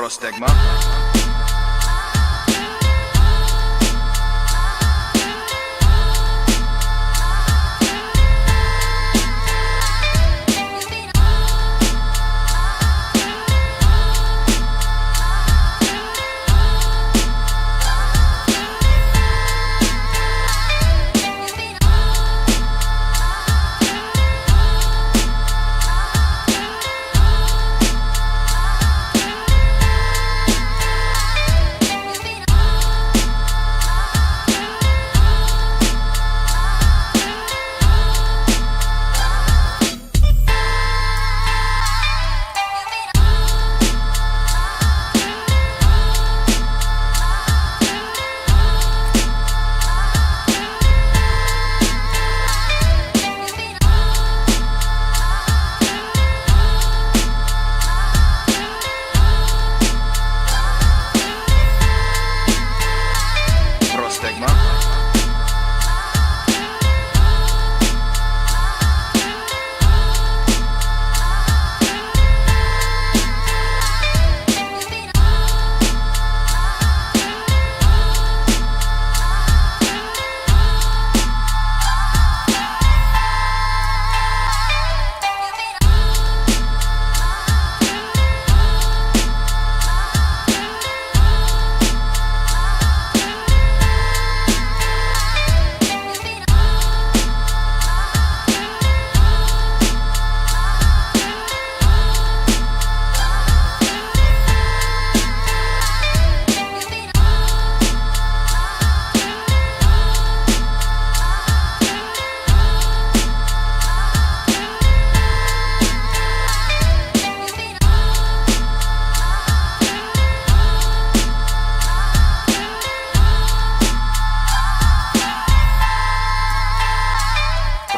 Prostegma.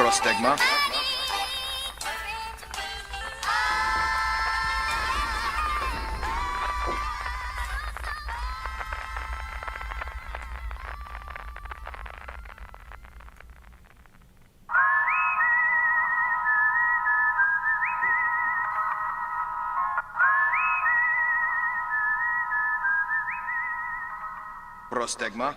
Prostegma. Prostegma.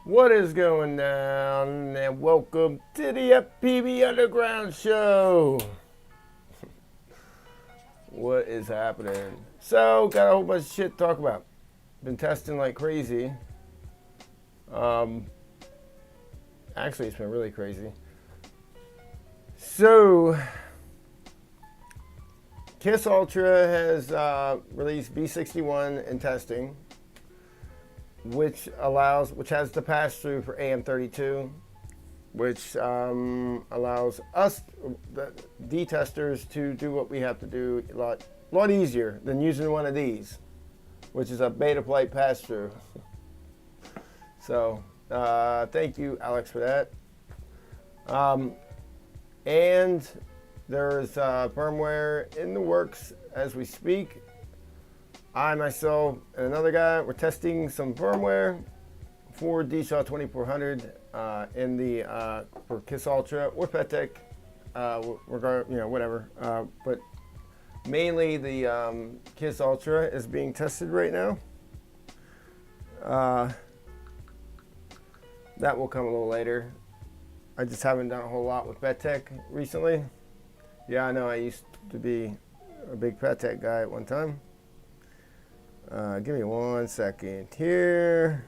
What is going on? And welcome to the FPV Underground Show. What is happening? So, got a whole bunch of shit to talk about. Been testing like crazy. Actually, it's been really crazy. So, KISS Ultra has released B61 in testing, which has the pass-through for AM32, which allows us, the D-testers, to do what we have to do a lot easier than using one of these, which is a Betaflight pass-through. So, thank you, Alex, for that. And there's firmware in the works as we speak. I, myself, and another guy, we're testing some firmware for DShaw 2400 in the for KISS Ultra or PetTech, whatever. But mainly the KISS Ultra is being tested right now. That will come a little later. I just haven't done a whole lot with PetTech recently. Yeah, I know I used to be a big PetTech guy at one time. Give me 1 second here.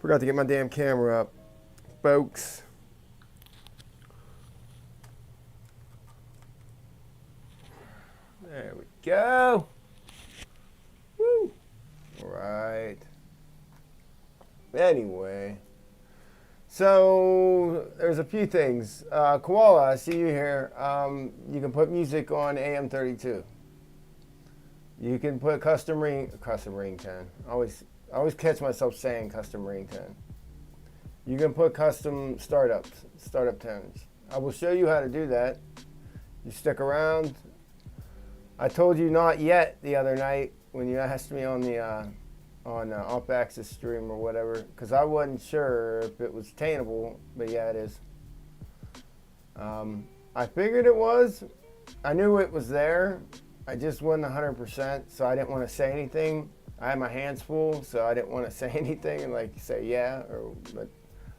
Forgot to get my damn camera up, folks. There we go. Woo. All right. Anyway. So there's a few things. Koala, I see you here. You can put music on AM32. You can put custom ringtone. I always catch myself saying custom ringtone. You can put custom startup tones. I will show you how to do that. You stick around. I told you not yet the other night when you asked me on the off-axis stream or whatever, because I wasn't sure if it was attainable, but yeah, it is. I figured it was. I knew it was there. I just wasn't 100%, so I didn't want to say anything. I had my hands full, so I didn't want to say anything and like say yeah, but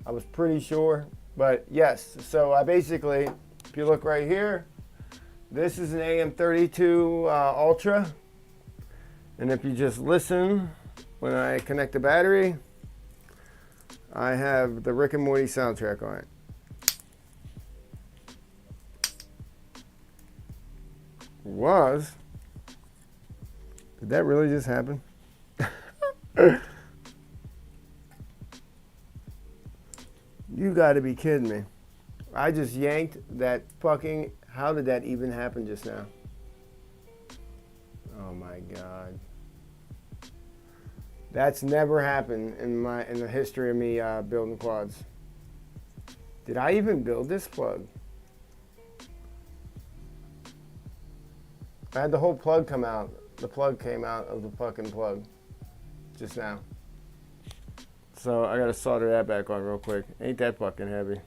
I was pretty sure. But yes, so I basically, if you look right here, this is an AM32 Ultra, and if you just listen. When I connect the battery, I have the Rick and Morty soundtrack on it. Did that really just happen? You gotta be kidding me. I just yanked that fucking, how did that even happen just now? Oh my God. That's never happened in the history of me building quads. Did I even build this plug? I had the whole plug come out. The plug came out of the fucking plug just now. So I gotta solder that back on real quick. Ain't that fucking heavy?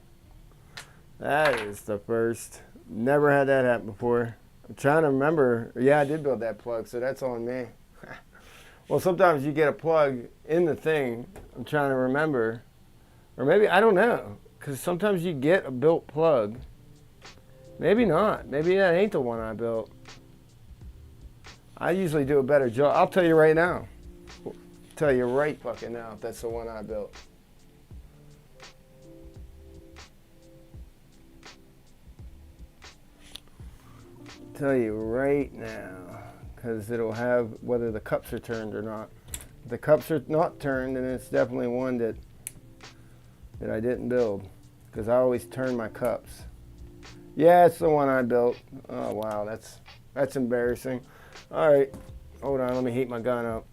That is the first. Never had that happen before. I'm trying to remember. Yeah, I did build that plug, so that's on me. Well, sometimes you get a plug in the thing. I'm trying to remember. Or maybe, I don't know. Because sometimes you get a built plug. Maybe not. Maybe that ain't the one I built. I usually do a better job. I'll tell you right now. I'll tell you right fucking now if that's the one I built. Tell you right now. Because it'll have whether the cups are turned or not. If the cups are not turned, then it's definitely one that I didn't build. Because I always turn my cups. Yeah, it's the one I built. Oh wow, that's embarrassing. All right, hold on, let me heat my gun up.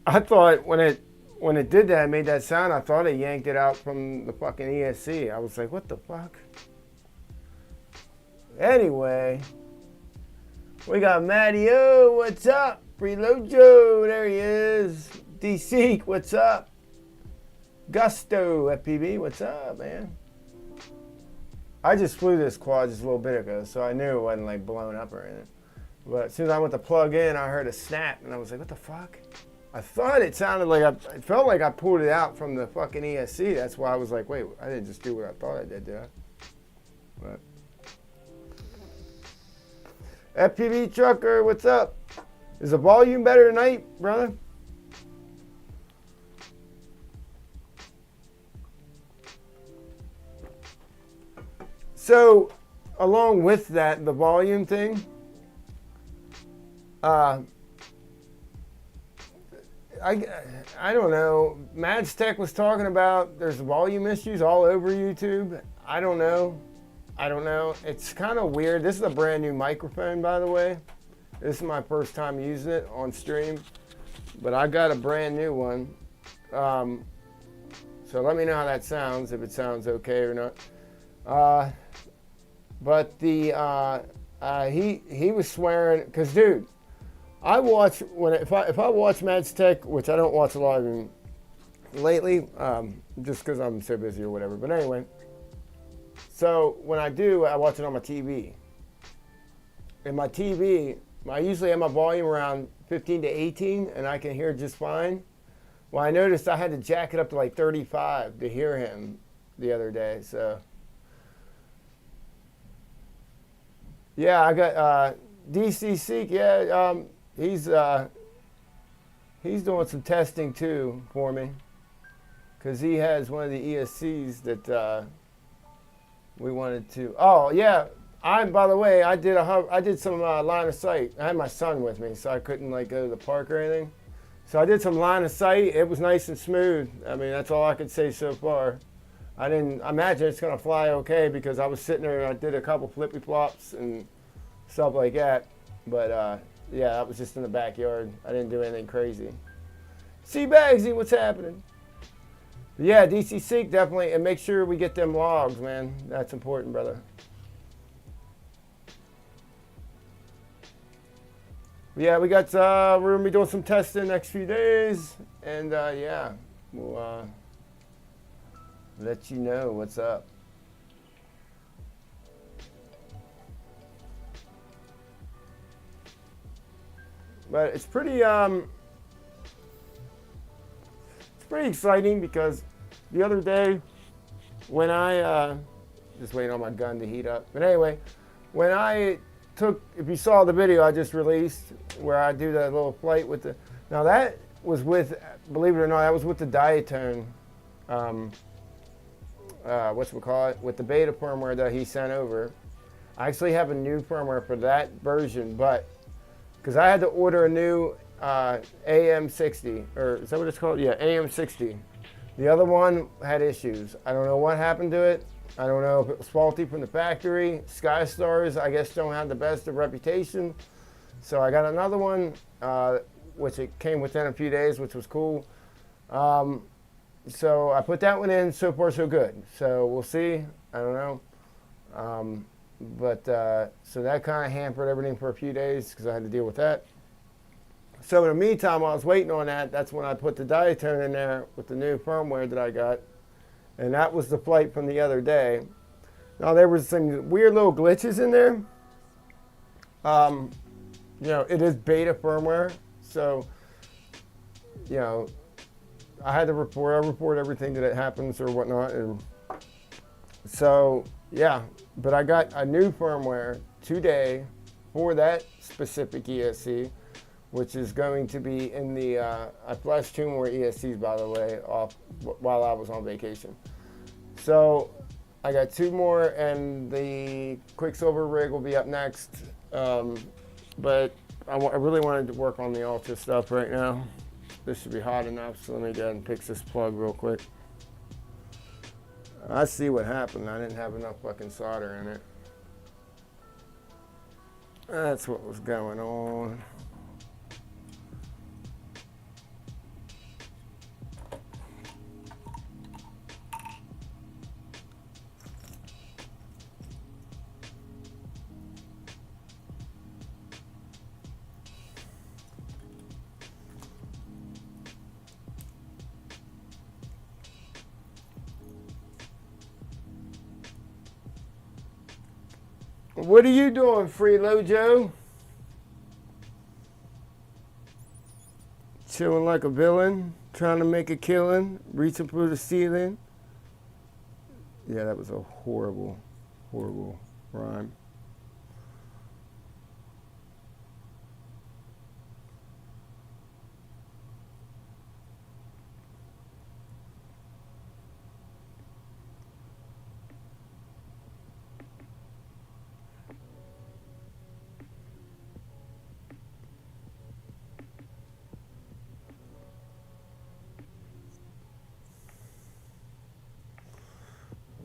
I thought when it did that, it made that sound, I thought it yanked it out from the fucking ESC. I was like, what the fuck? Anyway, we got Matty O, what's up? Preload Joe, there he is. D-Seek, what's up? Gusto FPV, what's up, man? I just flew this quad just a little bit ago, so I knew it wasn't like blown up or anything. But as soon as I went to plug in, I heard a snap, and I was like, what the fuck? I thought it sounded like it felt like I pulled it out from the fucking ESC. That's why I was like, wait, I didn't just do what I thought I did I? But FPV trucker, what's up? Is the volume better tonight, brother? So, along with that, the volume thing, I don't know. Mads Tech was talking about there's volume issues all over YouTube. I don't know. It's kind of weird. This is a brand new microphone, by the way. This is my first time using it on stream, but I got a brand new one. So let me know how that sounds, if it sounds okay or not. But he was swearing, because dude, I watch if I watch Mads Tech, which I don't watch a lot of them lately, just because I'm so busy or whatever. But anyway, so when I do, I watch it on my TV. And my TV, I usually have my volume around 15 to 18, and I can hear just fine. Well, I noticed I had to jack it up to like 35 to hear him the other day. So yeah, I got DC Seek. Yeah, he's doing some testing too for me, because he has one of the ESCs that we wanted to. Oh yeah, by the way, I did some line of sight. I had my son with me, so I couldn't like go to the park or anything. So I did some line of sight. It was nice and smooth. I mean, that's all I could say so far. I didn't imagine it's gonna fly okay, because I was sitting there and I did a couple flippy flops and stuff like that. But yeah, that was just in the backyard. I didn't do anything crazy. See Bagsy, what's happening? But yeah, DC Seek definitely, and make sure we get them logs, man. That's important, brother. But yeah, we got we're gonna be doing some testing next few days, and yeah, we'll let you know what's up. But it's pretty exciting, because the other day when I just waiting on my gun to heat up. But anyway, when I if you saw the video I just released where I do that little flight with now that was with, believe it or not, that was with the Diatone, with the beta firmware that he sent over. I actually have a new firmware for that version, but because I had to order a new AM60, or is that what it's called? Yeah, AM60. The other one had issues. I don't know what happened to it. I don't know if it was faulty from the factory. SkyStars, I guess, don't have the best of reputation. So I got another one, which it came within a few days, which was cool. So I put that one in. So far, so good. So we'll see. I don't know. So that kind of hampered everything for a few days, because I had to deal with that. So in the meantime, while I was waiting on that, that's when I put the Diatone in there with the new firmware that I got. And that was the flight from the other day. Now, there was some weird little glitches in there. You know, it is beta firmware. So, you know, I report everything that happens or whatnot. And so, yeah. But I got a new firmware today for that specific ESC, which is going to be in the, I flashed 2 more ESCs, by the way, off while I was on vacation. So I got 2 more, and the Quicksilver rig will be up next. But I really wanted to work on the Ultra stuff right now. This should be hot enough, so let me go ahead and fix this plug real quick. I see what happened. I didn't have enough fucking solder in it. That's what was going on. What are you doing, Freelo Joe? Chilling like a villain, trying to make a killing, reaching through the ceiling. Yeah, that was a horrible, horrible rhyme.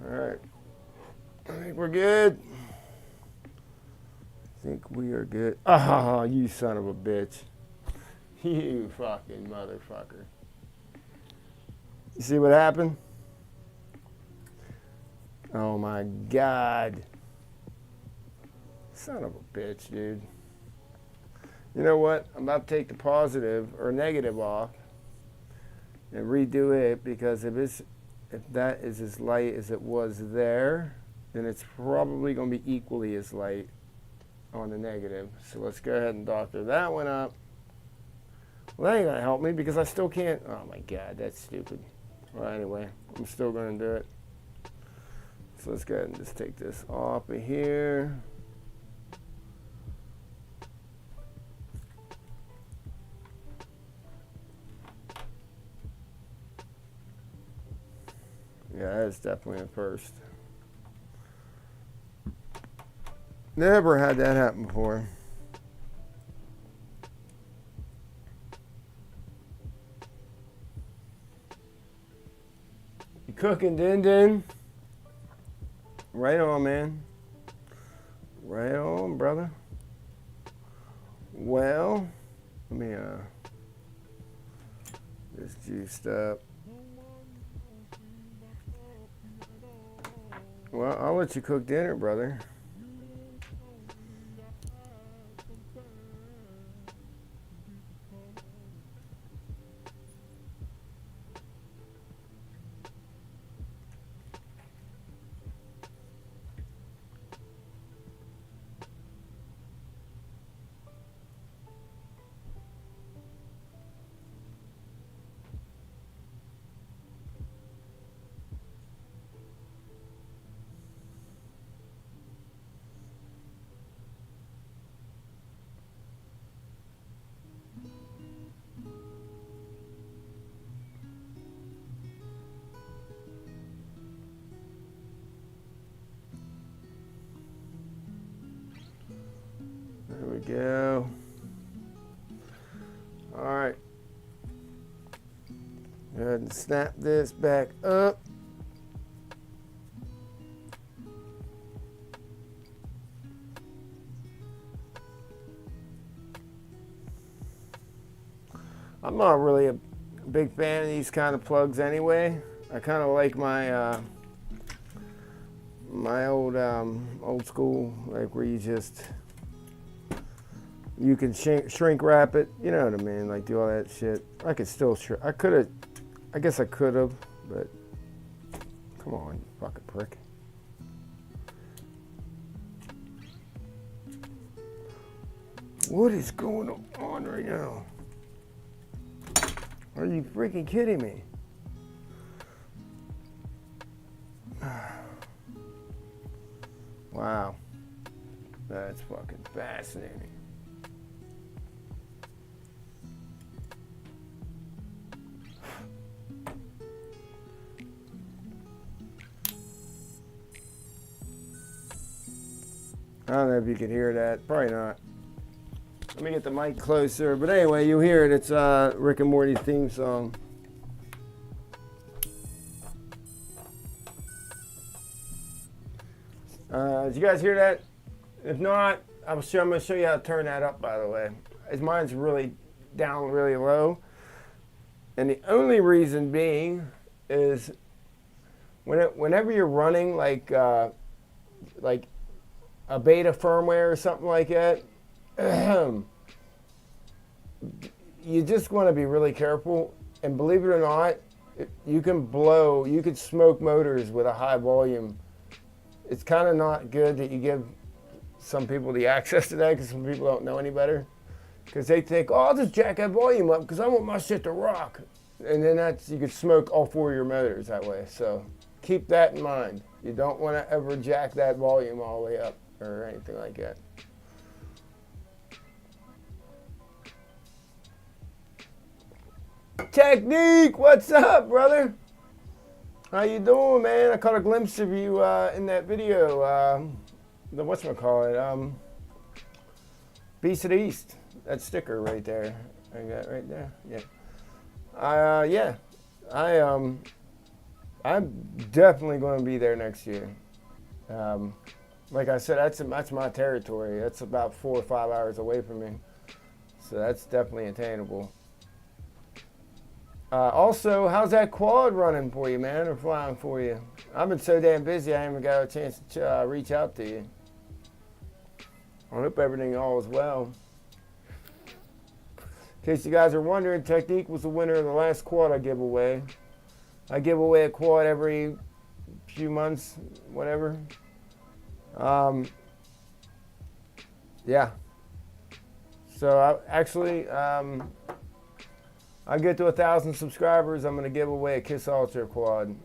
All right, I think we're good. I think we are good. Oh, you son of a bitch. You fucking motherfucker. You see what happened? Oh my God. Son of a bitch, dude. You know what? I'm about to take the positive or negative off and redo it, because if that is as light as it was there, then it's probably going to be equally as light on the negative. So let's go ahead and doctor that one up. Well, that ain't going to help me because I still can't. Oh my God, that's stupid. Well, anyway, I'm still going to do it. So let's go ahead and just take this off of here. Yeah, that's definitely a first. Never had that happen before. You cooking, Din Din? Right on, man. Right on, brother. Well, let me just juiced up. Well, I'll let you cook dinner, brother. There we go. All right. Go ahead and snap this back up. I'm not really a big fan of these kind of plugs anyway. I kind of like my my old school, like where you can shrink wrap it, you know what I mean, like do all that shit. I could still I guess I could have, but come on, you fucking prick. What is going on right now? Are you freaking kidding me? Wow. That's fucking fascinating. I don't know if you can hear that. Probably not. Let me get the mic closer. But anyway, you'll hear it. It's Rick and Morty theme song. Did you guys hear that? If not, I'm going to show you how to turn that up, by the way. Mine's really down really low. And the only reason being is whenever you're running like a beta firmware or something like that, you just want to be really careful. And believe it or not, you can smoke motors with a high volume. It's kind of not good that you give some people the access to that because some people don't know any better. Because they think, oh, I'll just jack that volume up because I want my shit to rock. And then you could smoke all 4 of your motors that way. So keep that in mind. You don't want to ever jack that volume all the way up or anything like that. Technique, what's up, brother? How you doing, man? I caught a glimpse of you in that video. The whatchamacallit, Beast of the East. That sticker right there. I got right there. Yeah. I'm definitely going to be there next year. Like I said, that's my territory. That's about 4 or 5 hours away from me. So that's definitely attainable. Also, how's that quad running for you, man, or flying for you? I've been so damn busy, I haven't got a chance to reach out to you. I hope everything all is well. In case you guys are wondering, Technique was the winner of the last quad I give away. I give away a quad every few months, whatever. Yeah. So I get to 1,000 subscribers, I'm going to give away a Kiss Ultra quad.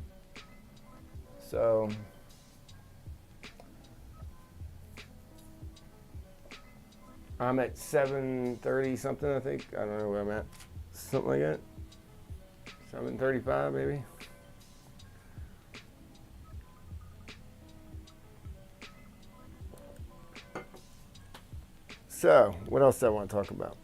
So, I'm at 730 something, I think. I don't know where I'm at. Something like that. 735 maybe. So, what else do I want to talk about?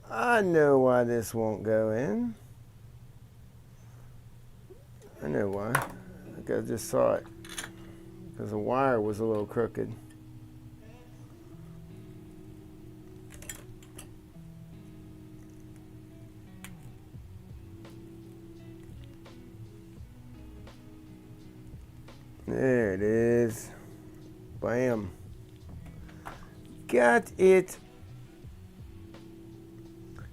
I know why this won't go in. I know why. I think I just saw it. Because the wire was a little crooked. There it is. Bam. Got it.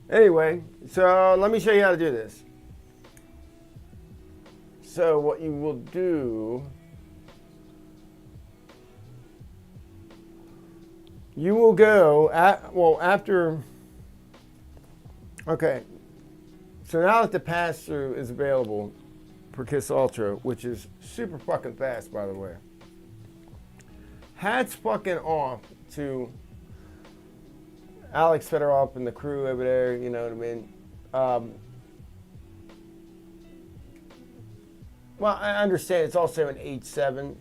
Anyway, so let me show you how to do this. So what you will do, you will go after, okay, so now that the pass-through is available for Kiss Ultra, which is super fucking fast, by the way. Hats fucking off to Alex Fedorov and the crew over there, you know what I mean? Well, I understand it's also an 8.7.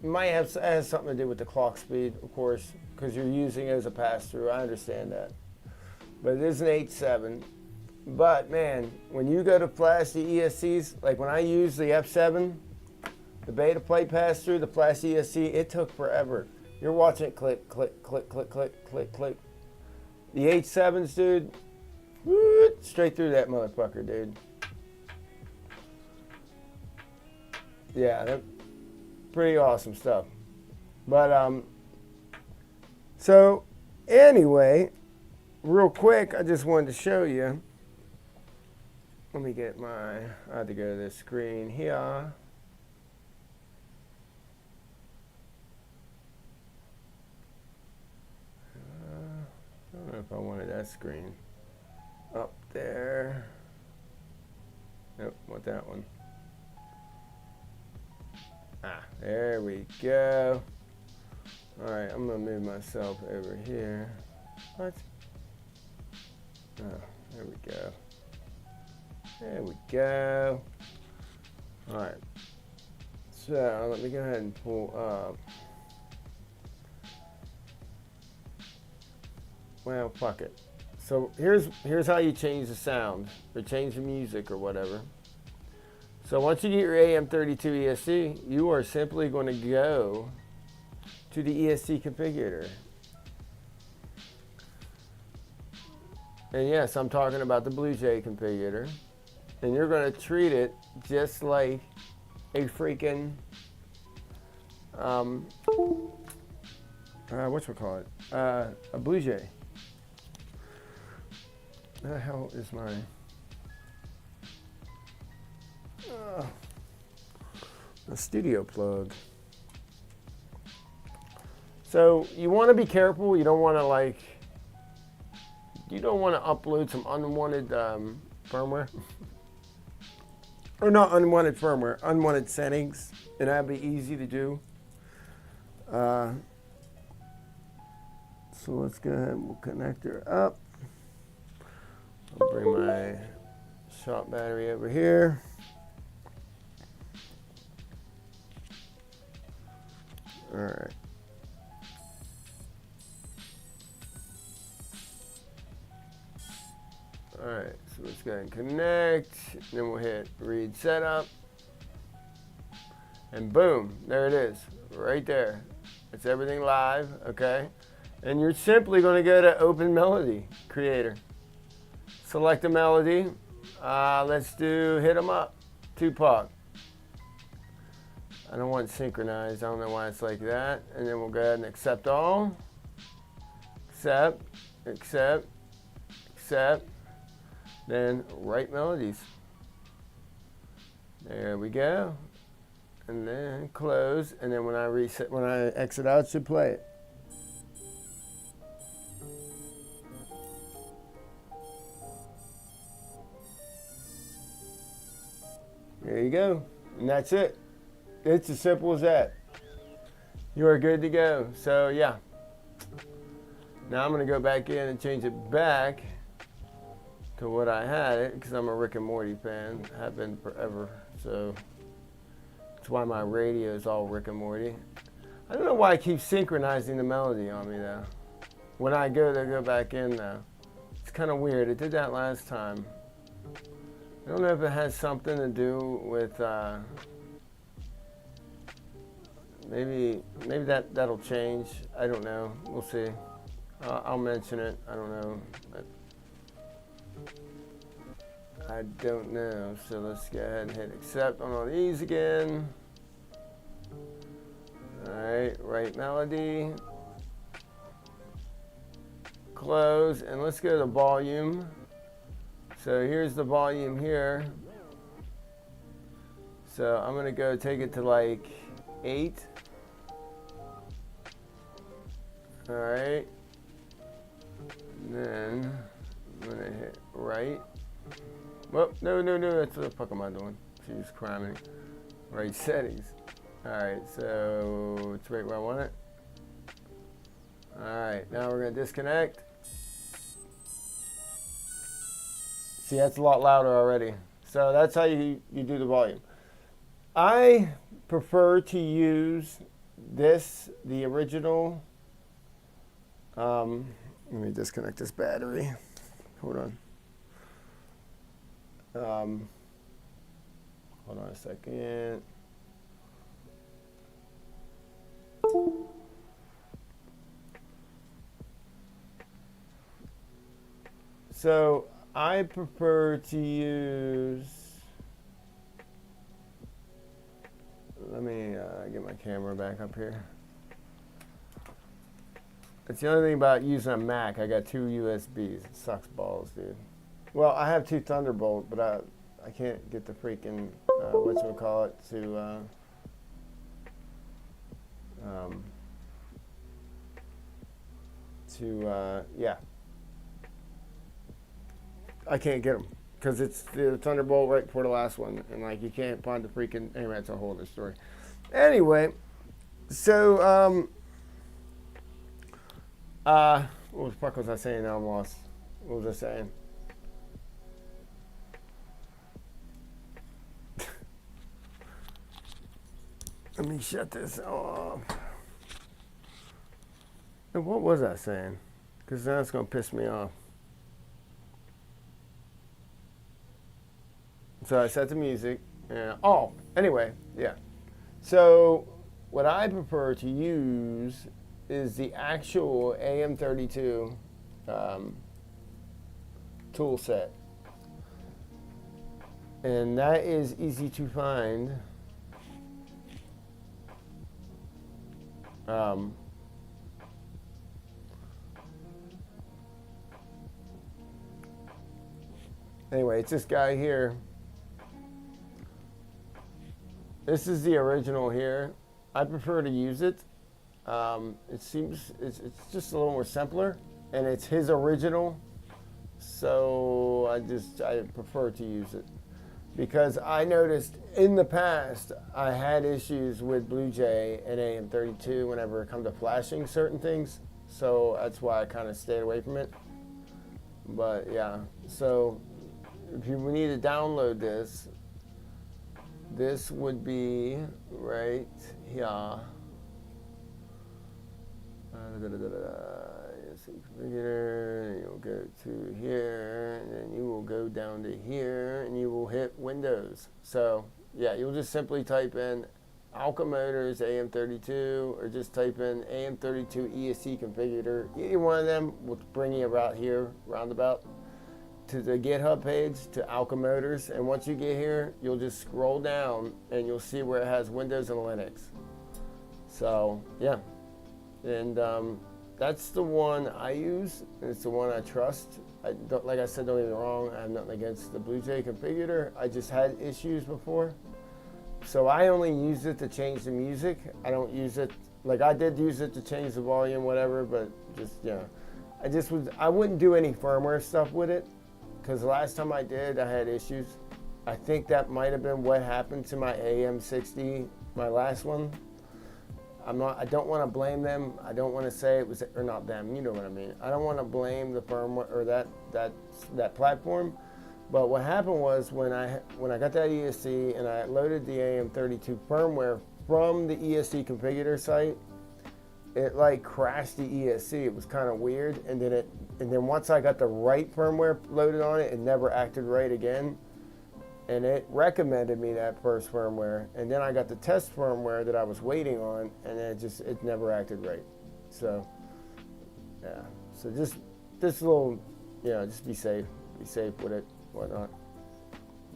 It has something to do with the clock speed, of course, because you're using it as a pass-through. I understand that. But it is an 8.7. But, man, when you go to flash the ESCs, like when I use the F7, the beta plate pass-through, the flash ESC, it took forever. You're watching it click, click, click, click, click, click, click. The 8.7s, dude, straight through that motherfucker, dude. Yeah, they're pretty awesome stuff. But, so, anyway, real quick, I just wanted to show you. Let me get I have to go to this screen here. I don't know if I wanted that screen up there. Nope, want that one. There we go. All right, I'm gonna move myself over here. What? Oh, there we go. There we go. All right. So let me go ahead and pull up. Well, fuck it. So here's how you change the sound or change the music or whatever. So once you get your AM32 ESC, you are simply going to go to the ESC configurator. And yes, I'm talking about the Blue Jay configurator. And you're going to treat it just like a freaking, whatchamacallit? A Blue Jay. The hell is my... a studio plug. So you want to be careful. You don't want to upload some unwanted firmware. Or not unwanted firmware, unwanted settings. And that'd be easy to do. So let's go ahead and we'll connect her up. I'll bring my shop battery over here. All right. All right, so let's go ahead and connect. Then we'll hit read setup. And boom, there it is, right there. It's everything live, okay? And you're simply going to go to Open Melody Creator. Select a melody. Let's do Hit 'Em Up, Tupac. I don't want synchronized. I don't know why it's like that. And then we'll go ahead and accept all. Accept, accept, accept. Then write melodies. There we go. And then close. And then when I exit out, it should play it. There you go. And that's it. It's as simple as that. You are good to go. So yeah. Now I'm going to go back in and change it back to what I had it, because I'm a Rick and Morty fan. Have been forever. So that's why my radio is all Rick and Morty. I don't know why I keep synchronizing the melody on me though. When I go back in though. It's kind of weird. It did that last time. I don't know if it has something to do with maybe that'll change. I don't know. We'll see. I'll mention it. I don't know. I don't know. So let's go ahead and hit accept on all these again. Alright, write melody. Close, and let's go to volume. So here's the volume here. So I'm going to go take it to like 8. Alright. Then I'm going to hit right. Well, no, that's what the fuck am I doing? She's cramming. Right settings. Alright, so it's right where I want it. Alright, now we're going to disconnect. See, that's a lot louder already. So that's how you do the volume. I prefer to use the original. Let me disconnect this battery. Hold on. Hold on a second. So I prefer to use, let me get my camera back up here. It's the only thing about using a Mac. I got 2 USBs. It sucks balls, dude. Well, I have 2 Thunderbolt, but I can't get the freaking, whatchamacallit, yeah. I can't get them because it's the Thunderbolt right before the last one, and like you can't find the freaking. Anyway, that's a whole other story. Anyway, so what the fuck was I saying? Now I'm lost. What was I saying? Let me shut this off. And what was I saying? Because now it's gonna piss me off. So I set the music, and anyway, yeah. So what I prefer to use is the actual AM32 tool set. And that is easy to find. Anyway, it's this guy here. This is the original here. I prefer to use it. It seems it's just a little more simpler, and it's his original, so I prefer to use it because I noticed in the past I had issues with Blue Jay and AM32 whenever it comes to flashing certain things, so that's why I kind of stayed away from it. But yeah, so if you need to download this, this would be right here. Configure, and you'll go to here, and then you will go down to here, and you will hit Windows. So yeah, you'll just simply type in Alka Motors AM32, or just type in AM32 ESC configurator. Either one of them will bring you about here, roundabout, to the GitHub page, to Alka Motors. And once you get here, you'll just scroll down, and you'll see where it has Windows and Linux. So yeah, and that's the one I use. It's the one I trust. Like I said, don't get me wrong, I have nothing against the Blue Jay configurator. I just had issues before. So I only use it to change the music. I don't use it, like I did use it to change the volume, whatever, but just, yeah. I wouldn't do any firmware stuff with it, because the last time I did, I had issues. I think that might have been what happened to my AM60, my last one. I don't want to blame them. I don't want to say it was, or not them, you know what I mean. I don't want to blame the firmware or that platform. But what happened was when I got that ESC and I loaded the AM32 firmware from the ESC configurator site, it like crashed the ESC. It was kind of weird, and then once I got the right firmware loaded on it, it never acted right again. And it recommended me that first firmware, and then I got the test firmware that I was waiting on, and it never acted right. So yeah, so just this little, just be safe with it, whatnot.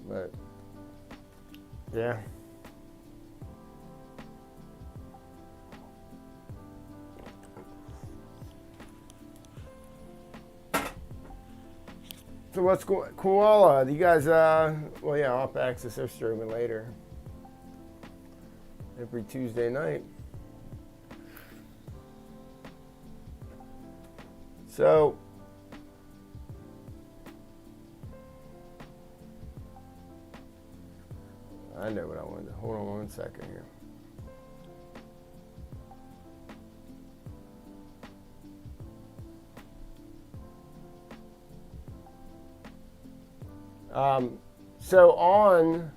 But yeah. So what's Koala? You guys, well, yeah, Off Axis, they're streaming later. Every Tuesday night. So, I know what I wanted to, hold on one second here. So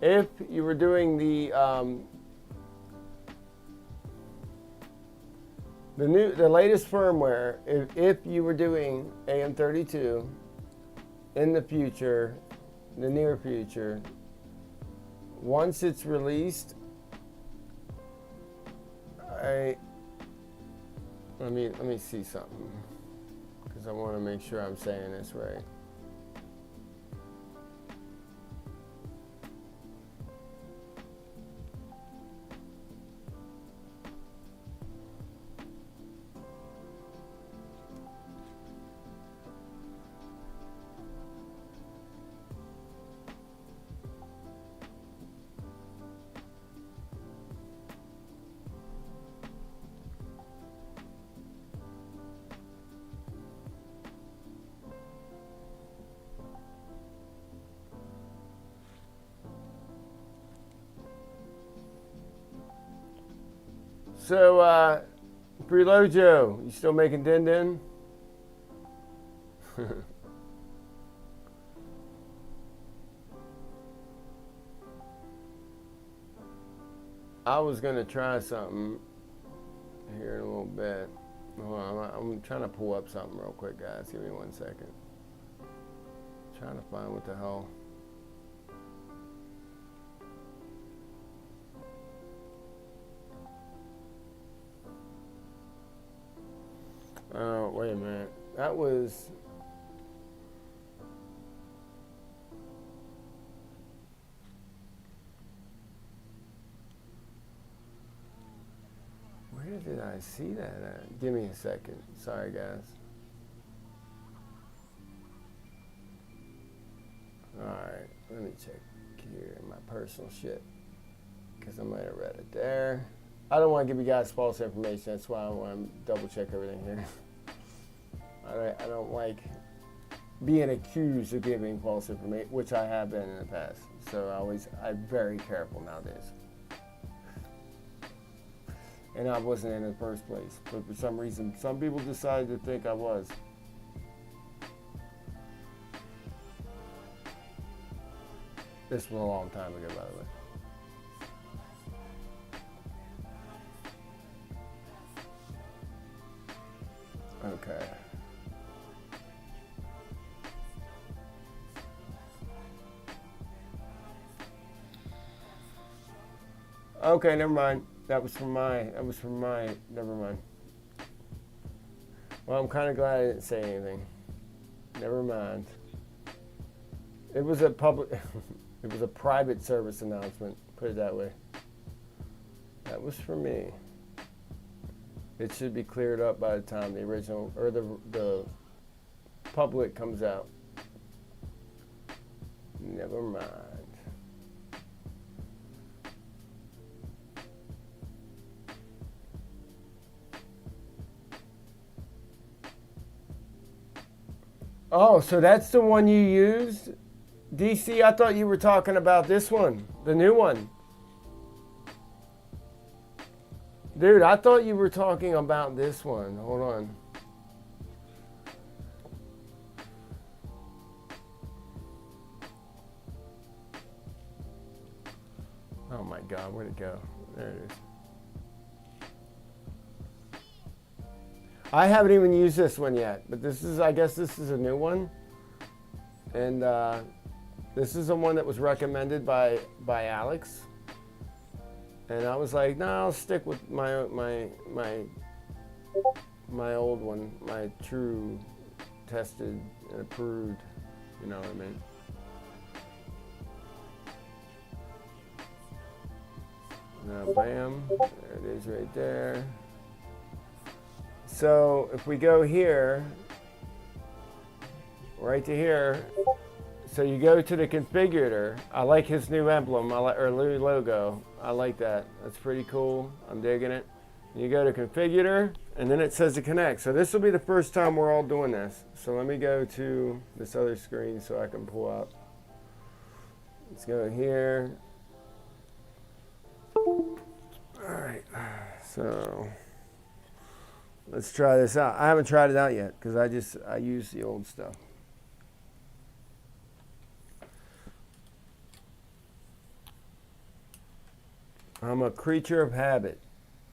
if you were doing the latest firmware, if you were doing AM32 in the future, the near future, once it's released, let me see something, because I want to make sure I'm saying this right. So, Preload Joe, you still making din din? I was gonna try something here in a little bit. Hold on, I'm trying to pull up something real quick, guys. Give me 1 second. Trying to find what the hell. Oh, wait a minute. That was... Where did I see that at? Give me a second. Sorry, guys. Alright, let me check here my personal shit. because I might have read it there. I don't want to give you guys false information. That's why I want to double check everything here. I don't like being accused of giving false information, which I have been in the past. So I'm very careful nowadays. And I wasn't in the first place, but for some reason, some people decided to think I was. This was a long time ago, by the way. Okay. Okay, never mind. That was from my, never mind. Well, I'm kind of glad I didn't say anything. Never mind. It was a public, it was a private service announcement, put it that way. That was for me. It should be cleared up by the time the original, or the public comes out. Never mind. Oh, so that's the one you used? DC, I thought you were talking about this one, the new one. Dude, I thought you were talking about this one. Hold on. Oh my God, where'd it go? There it is. I haven't even used this one yet, but this is, I guess this is a new one. And this is the one that was recommended by Alex. And I was like, no, I'll stick with my old one, my true, tested, and approved. You know what I mean? Now, bam, there it is right there. So if we go here, right to here, so you go to the configurator. I like his new emblem, or new logo. I like that. That's pretty cool. I'm digging it. You go to configurator, and then it says to connect. So this will be the first time we're all doing this. So let me go to this other screen so I can pull up. Let's go here. All right. So let's try this out. I haven't tried it out yet because I use the old stuff. I'm a creature of habit.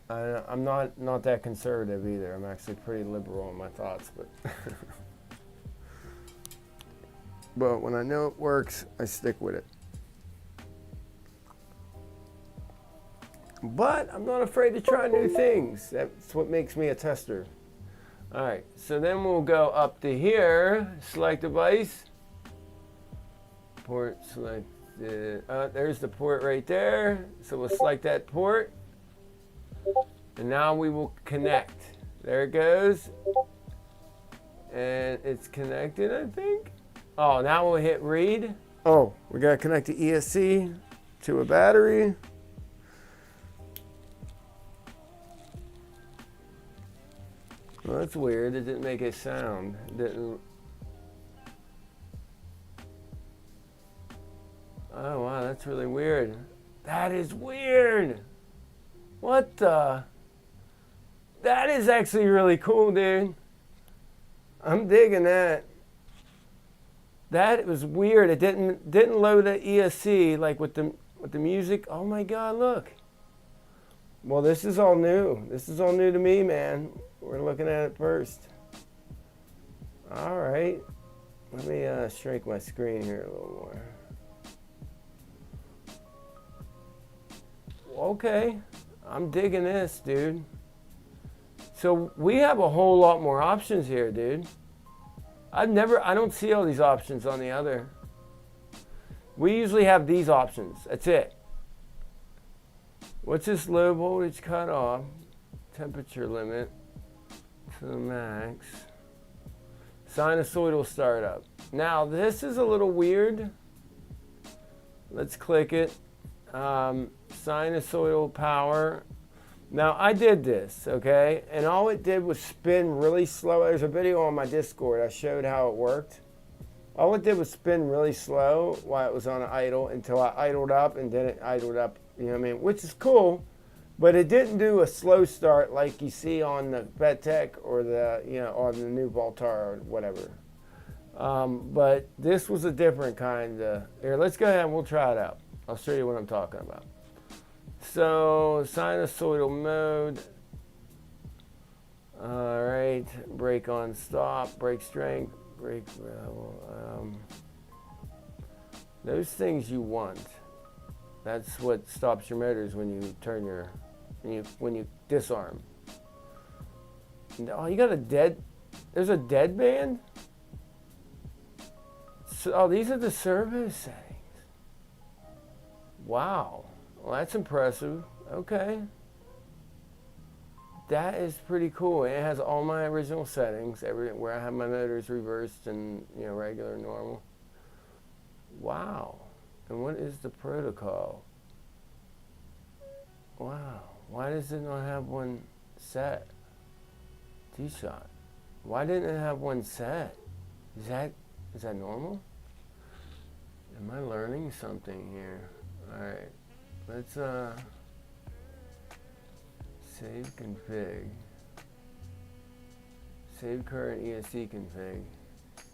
I'm not that conservative either. I'm actually pretty liberal in my thoughts, but but when I know it works, I stick with it. But I'm not afraid to try new things. That's what makes me a tester. All right, so then we'll go up to here, select device, port select. There's the port right there. So we'll select that port. And now we will connect. There it goes. And it's connected, I think. Oh, now we'll hit read. Oh, we got to connect the ESC to a battery. Well, that's weird. It didn't make a sound. It didn't. Oh, wow, that's really weird. That is weird. What the? That is actually really cool, dude. I'm digging that. That was weird. It didn't load the ESC like with the music. Oh my God, look. Well, this is all new. This is all new to me, man. We're looking at it first. All right. Let me shrink my screen here a little more. Okay, I'm digging this, dude. So we have a whole lot more options here, dude. I don't see all these options on the other. We usually have these options. That's it. What's this low voltage cutoff? Temperature limit to the max. Sinusoidal startup. Now this is a little weird. Let's click it. sinusoidal power. Now I did this, okay, and all it did was spin really slow. There's a video on my Discord. I showed how it worked. All it did was spin really slow while it was on idle until I idled up, and then it idled up, you know what I mean, which is cool, but it didn't do a slow start like you see on the Betech or the, you know, on the new Voltara or whatever. But this was a different kind. Here, let's go ahead and we'll try it out. I'll show you what I'm talking about. So, sinusoidal mode. All right, brake on stop, brake strength, brake level. Those things you want. That's what stops your motors when you turn your, when you disarm. Oh, you got a dead, there's a dead band? So, oh, these are the servo settings. Wow. Well, that's impressive. Okay. That is pretty cool. And it has all my original settings, where I have my motors reversed and, you know, regular, normal. Wow. And what is the protocol? Wow. Why does it not have one set? T-shot. Why didn't it have one set? Is that normal? Am I learning something here? Alright. Let's save config. Save current ESC config.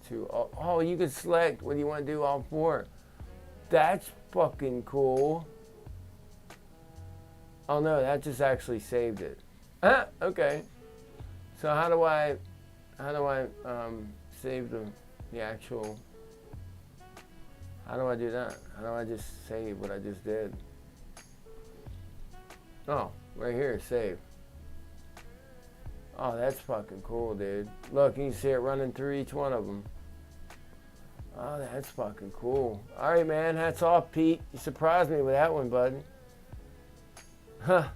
To oh, you can select whether you want to do all four. That's fucking cool. Oh no, that just actually saved it. Ah, okay. So how do I save the actual? How do I do that? How do I just save what I just did? Oh, right here, save. Oh, that's fucking cool, dude. Look, you can see it running through each one of them. Oh, that's fucking cool. All right, man, hats off, Pete. You surprised me with that one, bud. Huh.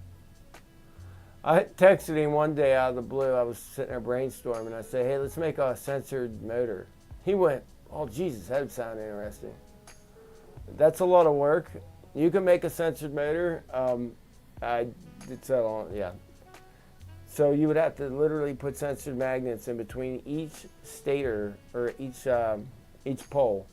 I texted him one day out of the blue. I was sitting there brainstorming. I said, hey, let's make a censored motor. He went, oh, Jesus, that would sound interesting. That's a lot of work. You can make a censored motor. I did that on, yeah. So you would have to literally put censored magnets in between each stator, or each pole.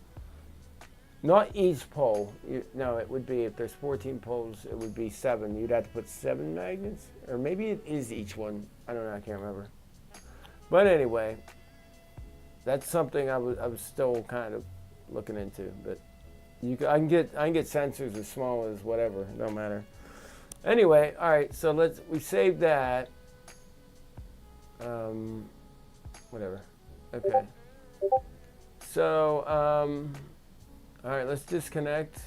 Not each pole. No, it would be, if there's 14 poles, it would be 7. You'd have to put 7 magnets, or maybe it is each one. I don't know. I can't remember. But anyway, that's something I was still kind of looking into. But I can get sensors as small as whatever. It don't matter. Anyway, all right. So we saved that. Whatever. Okay. So all right, let's disconnect.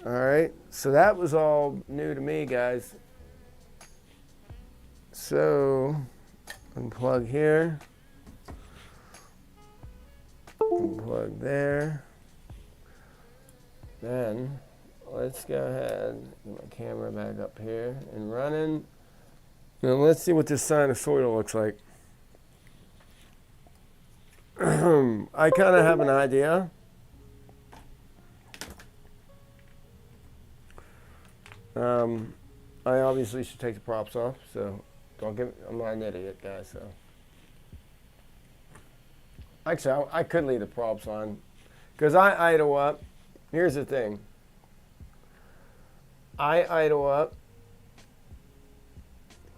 All right, so that was all new to me, guys. So unplug here, unplug there. Then let's go ahead and get my camera back up here and running. Now let's see what this sinusoidal looks like. I kind of have an idea. I obviously should take the props off, so don't give. I'm not an idiot, guys. So actually, I could leave the props on, because I idle up. Here's the thing. I idle up.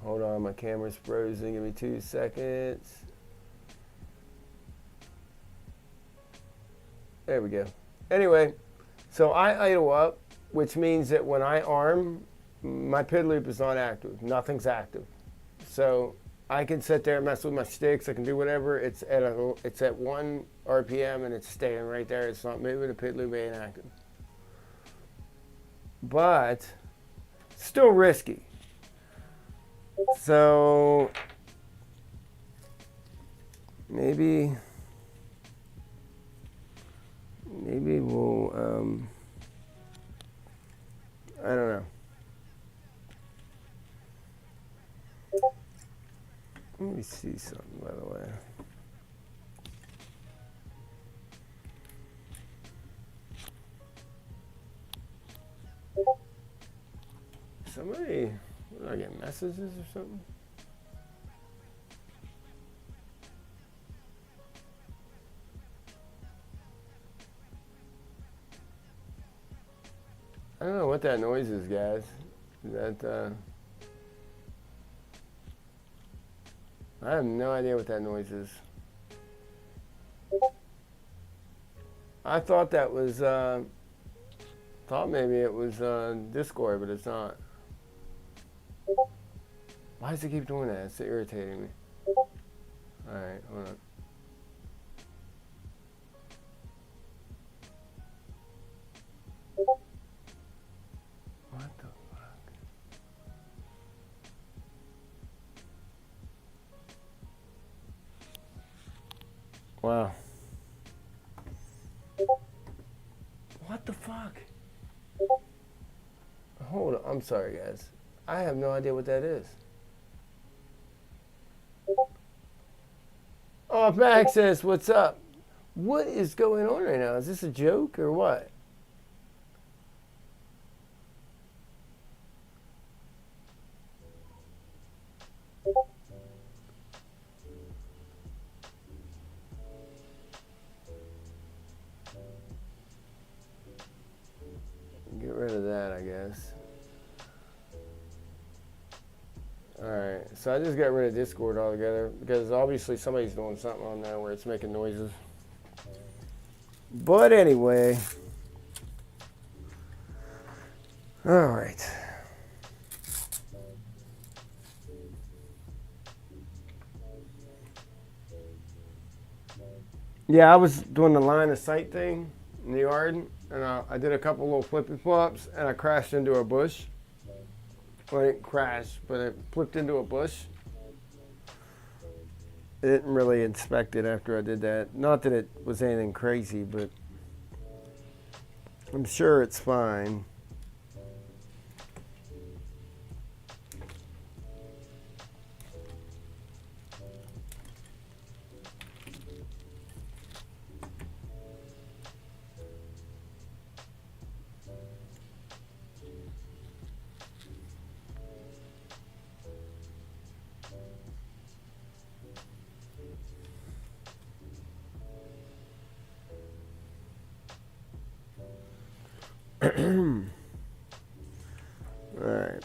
Hold on, my camera's frozen. Give me 2 seconds. There we go. Anyway, so I idle up, which means that when I arm, my PID loop is not active. Nothing's active. So I can sit there and mess with my sticks. I can do whatever. It's at 1 RPM and it's staying right there. It's not moving. The PID loop ain't active. But still risky. So maybe we'll, I don't know. Let me see something, by the way. messages or something? I don't know what that noise is, guys. I have no idea what that noise is. I thought that was, thought maybe it was Discord, but it's not. Why does it keep doing that? It's irritating me. Alright, hold on. What the fuck? Wow. What the fuck? Hold on. I'm sorry, guys. I have no idea what that is. Oh, Access, what's up? What is going on right now? Is this a joke or what? Get rid of that, I guess. Alright, so I just got rid of Discord altogether because obviously somebody's doing something on there where it's making noises. But anyway. Alright. Yeah, I was doing the line of sight thing in the yard, and I did a couple little flippy flops, and I crashed into a bush. Well, it didn't crash, but it flipped into a bush. I didn't really inspect it after I did that. Not that it was anything crazy, but I'm sure it's fine. All right.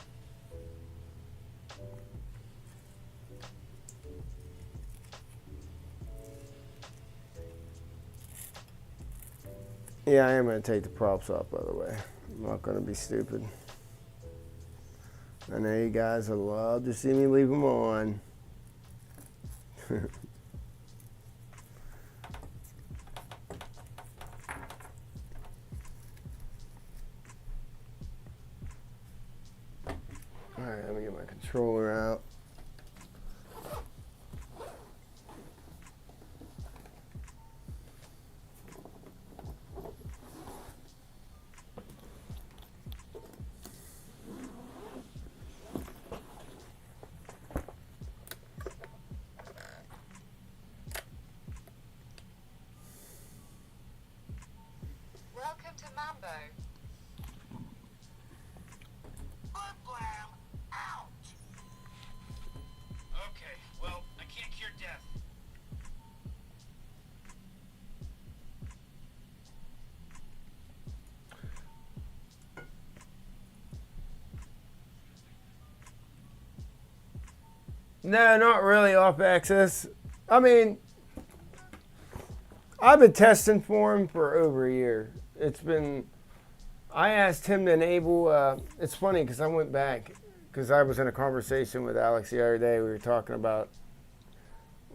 Yeah, I am going to take the props off, by the way. I'm not going to be stupid. I know you guys would love to see me leave them on. Alright, let me get my controller out. Welcome to Mambo. Ouch! Okay, well, I can't cure death. No, not really off access. I mean, I've been testing for him for over a year. It's been, I asked him to enable, it's funny because I went back, because I was in a conversation with Alex the other day. We were talking about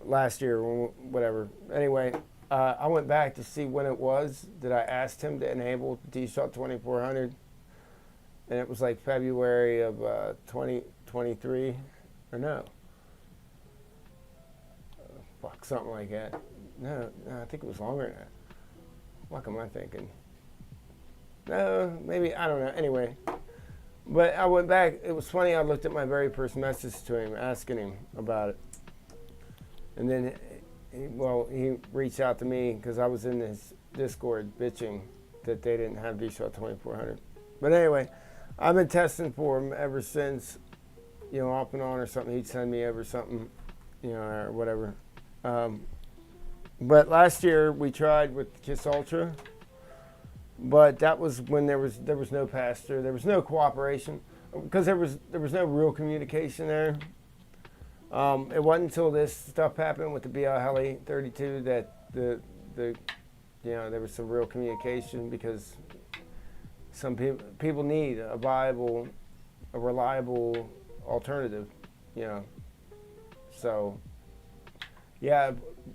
last year, whatever. Anyway, I went back to see when it was that I asked him to enable D-Shot 2400. And it was like February of 2023, or no. Fuck, something like that. No, I think it was longer than that. What am I thinking? No, maybe, I don't know. Anyway, but I went back. It was funny. I looked at my very first message to him, asking him about it. And then, he reached out to me because I was in his Discord bitching that they didn't have D-Shot 2400. But anyway, I've been testing for him ever since off and on or something, he'd send me over something, or whatever. But last year we tried with Kiss Ultra, but that was when there was no pastor, there was no cooperation, because there was no real communication there. It wasn't until this stuff happened with the AM32 that there was some real communication, because some people need a viable, a reliable alternative, So, yeah,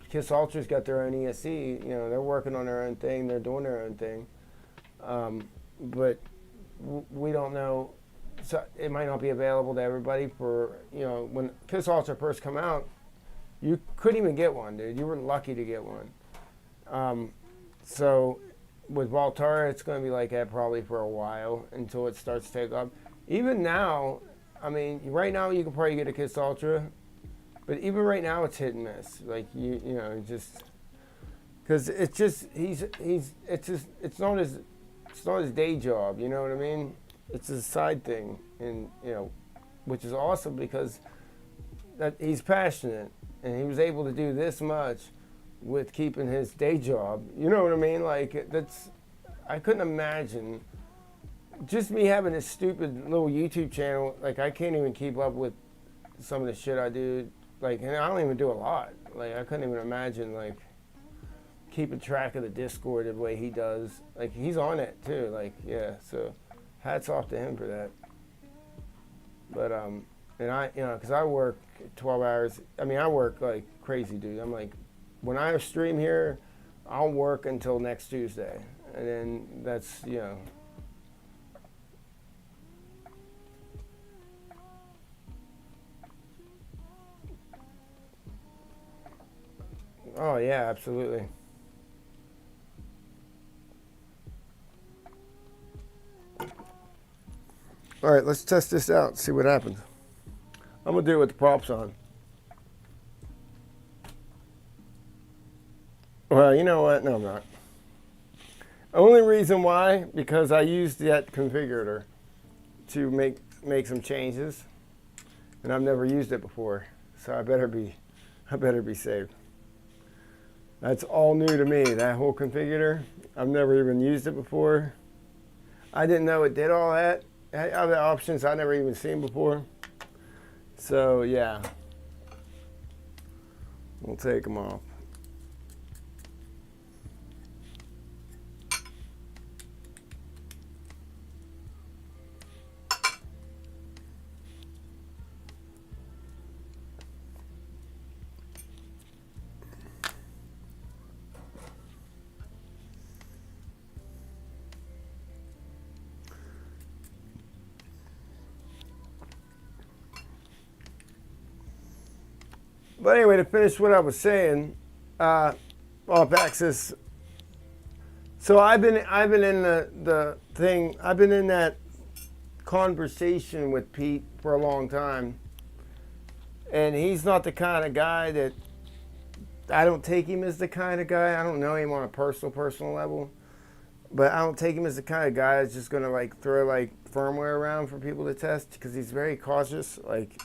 Kiss Ultra's got their own ESC. They're working on their own thing. They're doing their own thing. But we don't know. So it might not be available to everybody for, when Kiss Ultra first come out, you couldn't even get one, dude. You were lucky to get one. So with Voltara, it's going to be like that probably for a while until it starts to take off. Even now, I mean, right now you can probably get a Kiss Ultra, but even right now it's hit and miss. Like just because it's not his day job. You know what I mean? It's his side thing, and which is awesome because that he's passionate and he was able to do this much with keeping his day job. You know what I mean? Like I couldn't imagine just me having this stupid little YouTube channel. Like I can't even keep up with some of the shit I do. Like, and I don't even do a lot. Like I couldn't even imagine like keeping track of the Discord the way he does. Like he's on it too. Like yeah, so hats off to him for that. But and I because I work 12 hours. I mean I work like crazy, dude. I'm like, when I stream here, I'll work until next Tuesday, and then that's Oh yeah, absolutely. All right, let's test this out, see what happens. I'm gonna do it with the props on. Well, you know what? No, I'm not. Only reason why, because I used that configurator to make some changes, and I've never used it before, so I better be safe. That's all new to me, that whole configurator. I've never even used it before. I didn't know it did all that. It had other options I never even seen before. So yeah, we'll take them off. But anyway, to finish what I was saying, off axis. So I've been in the thing. I've been in that conversation with Pete for a long time, and he's not the kind of guy that I don't take him as the kind of guy. I don't know him on a personal level, but I don't take him as the kind of guy that's just gonna like throw like firmware around for people to test, because he's very cautious. Like,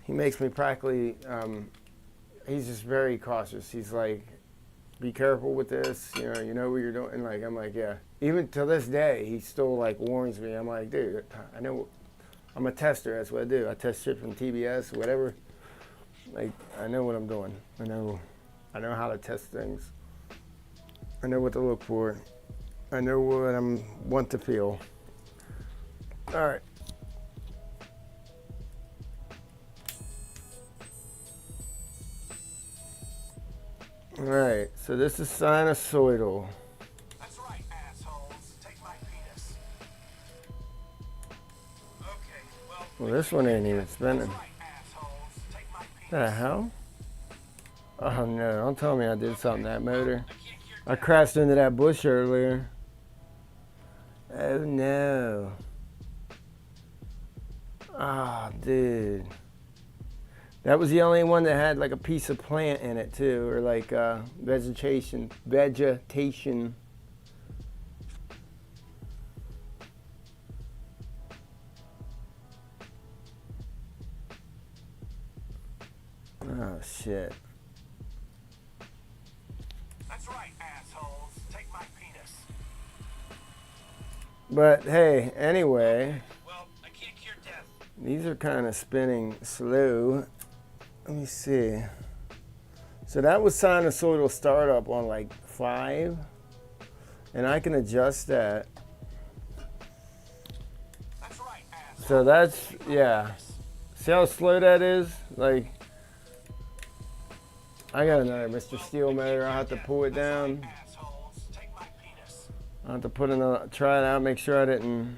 he makes me practically, he's just very cautious. He's like, be careful with this, you know what you're doing. And like, I'm like, yeah. Even to this day, he still like warns me. I'm like, dude, I know, I'm a tester. That's what I do. I test shit from TBS, whatever. Like, I know what I'm doing. I know how to test things. I know what to look for. I know what I want to feel. All right. All right, so this is sinusoidal. That's right, assholes. Take my penis. Okay, Well, this one ain't even spinning. that's right, assholes. Take my penis. The hell? Oh no, don't tell me I did something to that motor. I can't hear I crashed into that bush earlier. Oh no. Ah, dude. That was the only one that had like a piece of plant in it too, or like vegetation. Oh, shit. That's right, assholes. Take my penis. But hey, anyway, Well, I can't cure death. these are kind of spinning slow. Let me see. So that was sinusoidal startup on like 5. And I can adjust that. That's right, assholes. So that's, yeah. See how slow that is? Like, I got another Mr. Steel motor. I'll have to pull it down. Assholes. Take my penis. I'll have to put another, try it out, make sure I didn't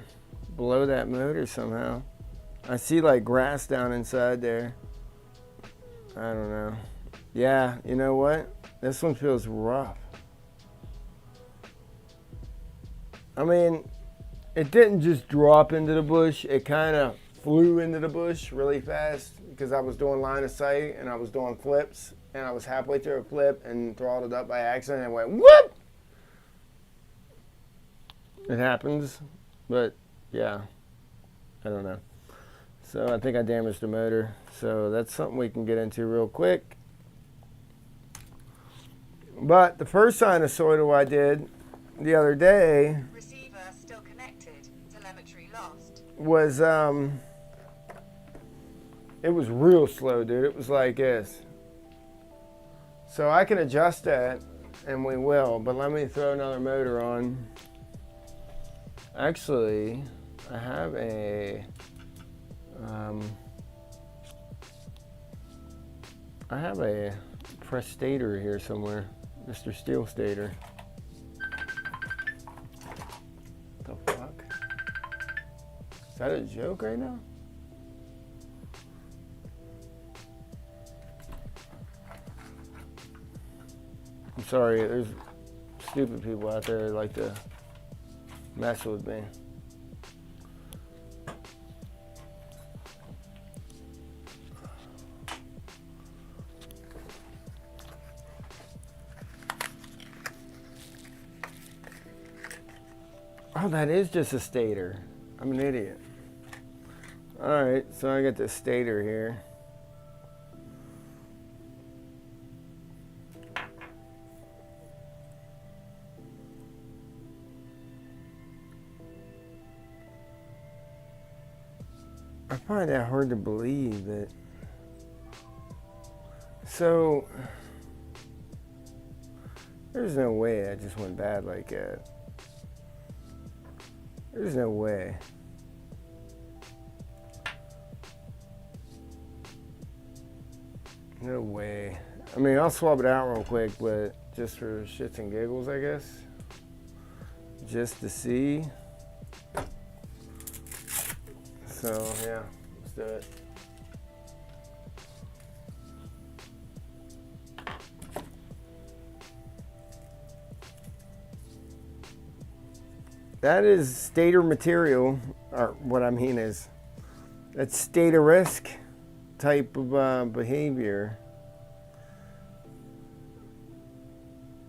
blow that motor somehow. I see like grass down inside there. I don't know. Yeah, you know what? This one feels rough. I mean, it didn't just drop into the bush. It kind of flew into the bush really fast because I was doing line of sight and I was doing flips and I was halfway through a flip and throttled up by accident and went whoop. It happens, but yeah, I don't know. So I think I damaged the motor. So that's something we can get into real quick. But the first sinusoidal I did the other day Receiver still connected. Telemetry lost. was it was real slow, dude. It was like this. So I can adjust that and we will, but let me throw another motor on. Actually, I have a press stator here somewhere. Mr. Steel stator. The fuck? Is that a joke right now? I'm sorry, there's stupid people out there that like to mess with me. Oh, that is just a stator. I'm an idiot. Alright, so I got the stator here. I find that hard to believe that. So, there's no way that just went bad like that. There's no way. No way. I mean, I'll swap it out real quick, but just for shits and giggles, I guess. Just to see. So, yeah, let's do it. That is stator material, or what I mean is, that's stator-esque type of behavior.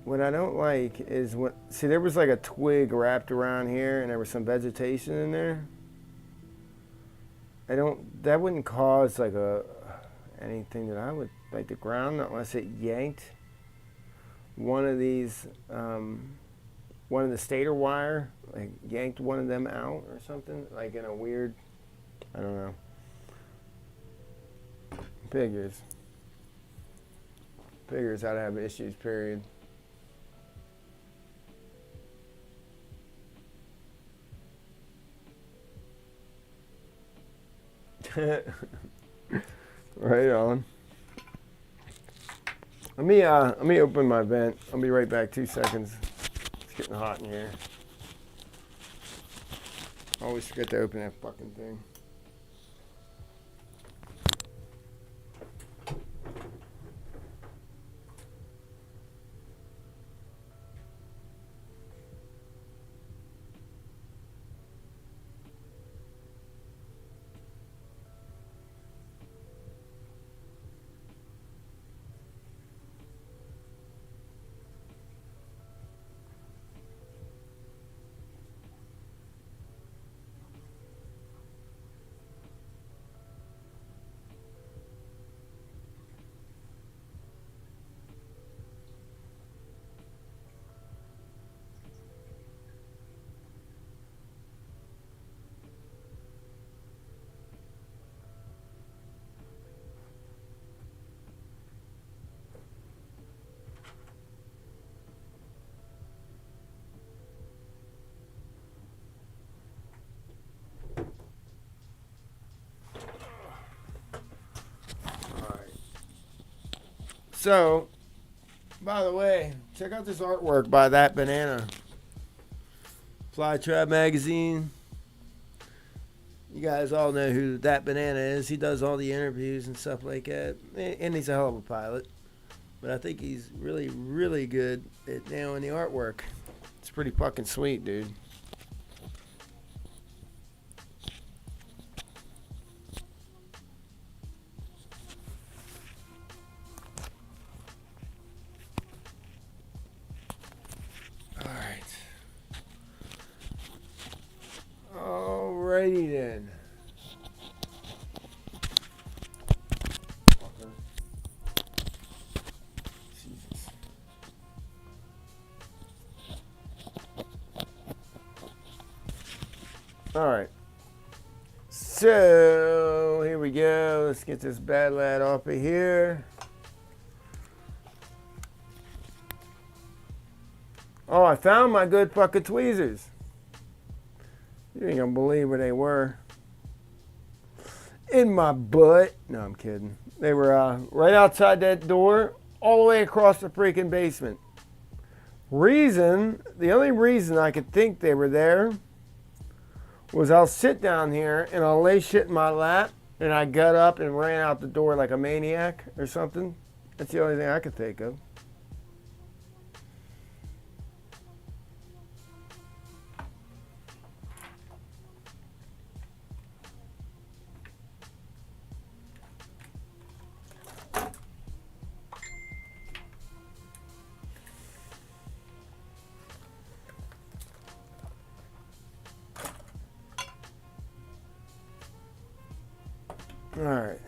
What I don't like is what, see, there was like a twig wrapped around here and there was some vegetation in there. That wouldn't cause like anything that I would, like the ground, unless it yanked one of these, one of the stator wire, like yanked one of them out or something, like in a weird, I don't know. Figures how to have issues, period. Right on. Let me open my vent. I'll be right back, 2 seconds. It's getting hot in here. I always forget to open that fucking thing. So, by the way, check out this artwork by That Banana. Flytrap magazine. You guys all know who That Banana is. He does all the interviews and stuff like that. And he's a hell of a pilot. But I think he's really, really good at nailing the artwork. It's pretty fucking sweet, dude. Alrighty then. Jesus. Alright. So, here we go. Let's get this bad lad off of here. Oh, I found my good fucking tweezers. You ain't gonna believe where they were. In my butt. No, I'm kidding. They were right outside that door, all the way across the freaking basement. The only reason I could think they were there was I'll sit down here and I'll lay shit in my lap and I got up and ran out the door like a maniac or something. That's the only thing I could think of. All right.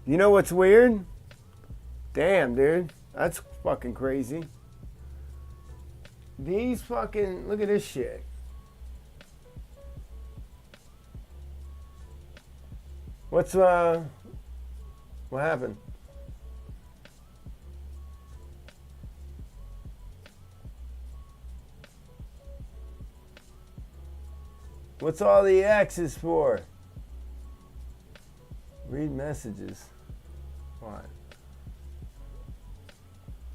You know what's weird? Damn, dude. That's fucking crazy. These fucking... Look at this shit. What's, what happened? What's all the X's for? Read messages. What?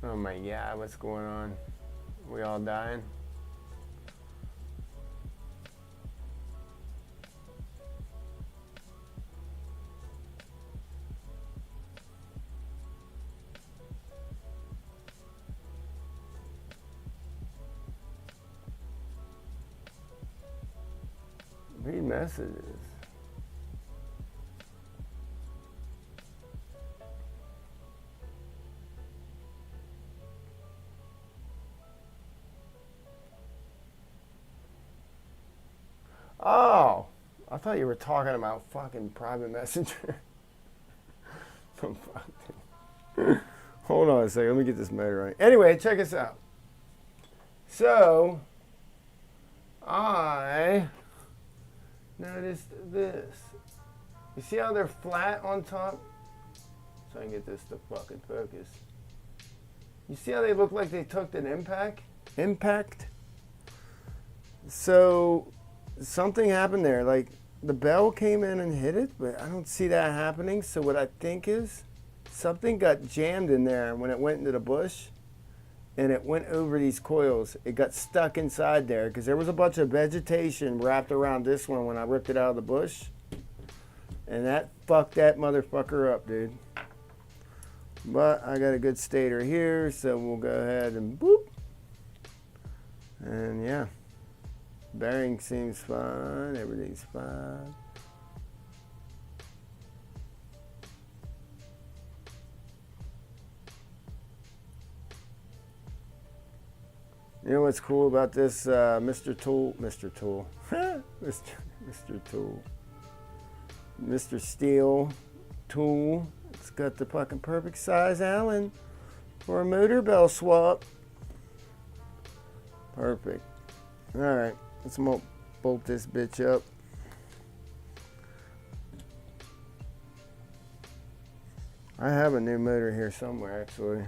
Oh my God, what's going on? We all dying? Read messages. Oh, I thought you were talking about fucking private messenger. Hold on a second, let me get this motor running. Anyway, check us out. So, I noticed this. You see how they're flat on top? So I can get this to fucking focus. You see how they look like they took an impact? So something happened there. Like the bell came in and hit it, but I don't see that happening. So what I think is something got jammed in there when it went into the bush and it went over these coils. It got stuck inside there because there was a bunch of vegetation wrapped around this one when I ripped it out of the bush. And that fucked that motherfucker up, dude. But I got a good stator here, so we'll go ahead and boop. And yeah, bearing seems fine. Everything's fine. You know what's cool about this Mr. Tool? Mr. Tool. Mr. Tool. Mr. Steel tool. It's got the fucking perfect size Allen for a motor bell swap. Perfect. Alright, let's bolt this bitch up. I have a new motor here somewhere actually.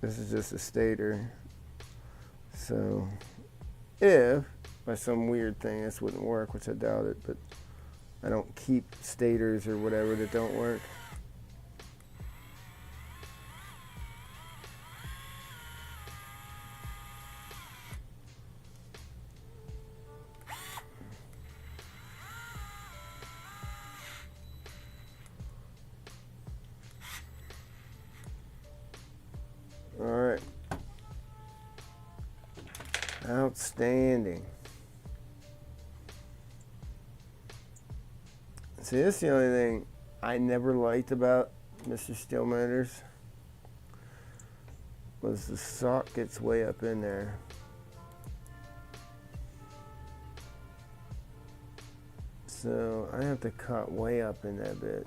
This is just a stator. So if by some weird thing this wouldn't work, which I doubt it, but I don't keep stators or whatever that don't work. All right. Outstanding. See, this is the only thing I never liked about Mr. Steel Motors was the sockets way up in there. So I have to cut way up in that bitch.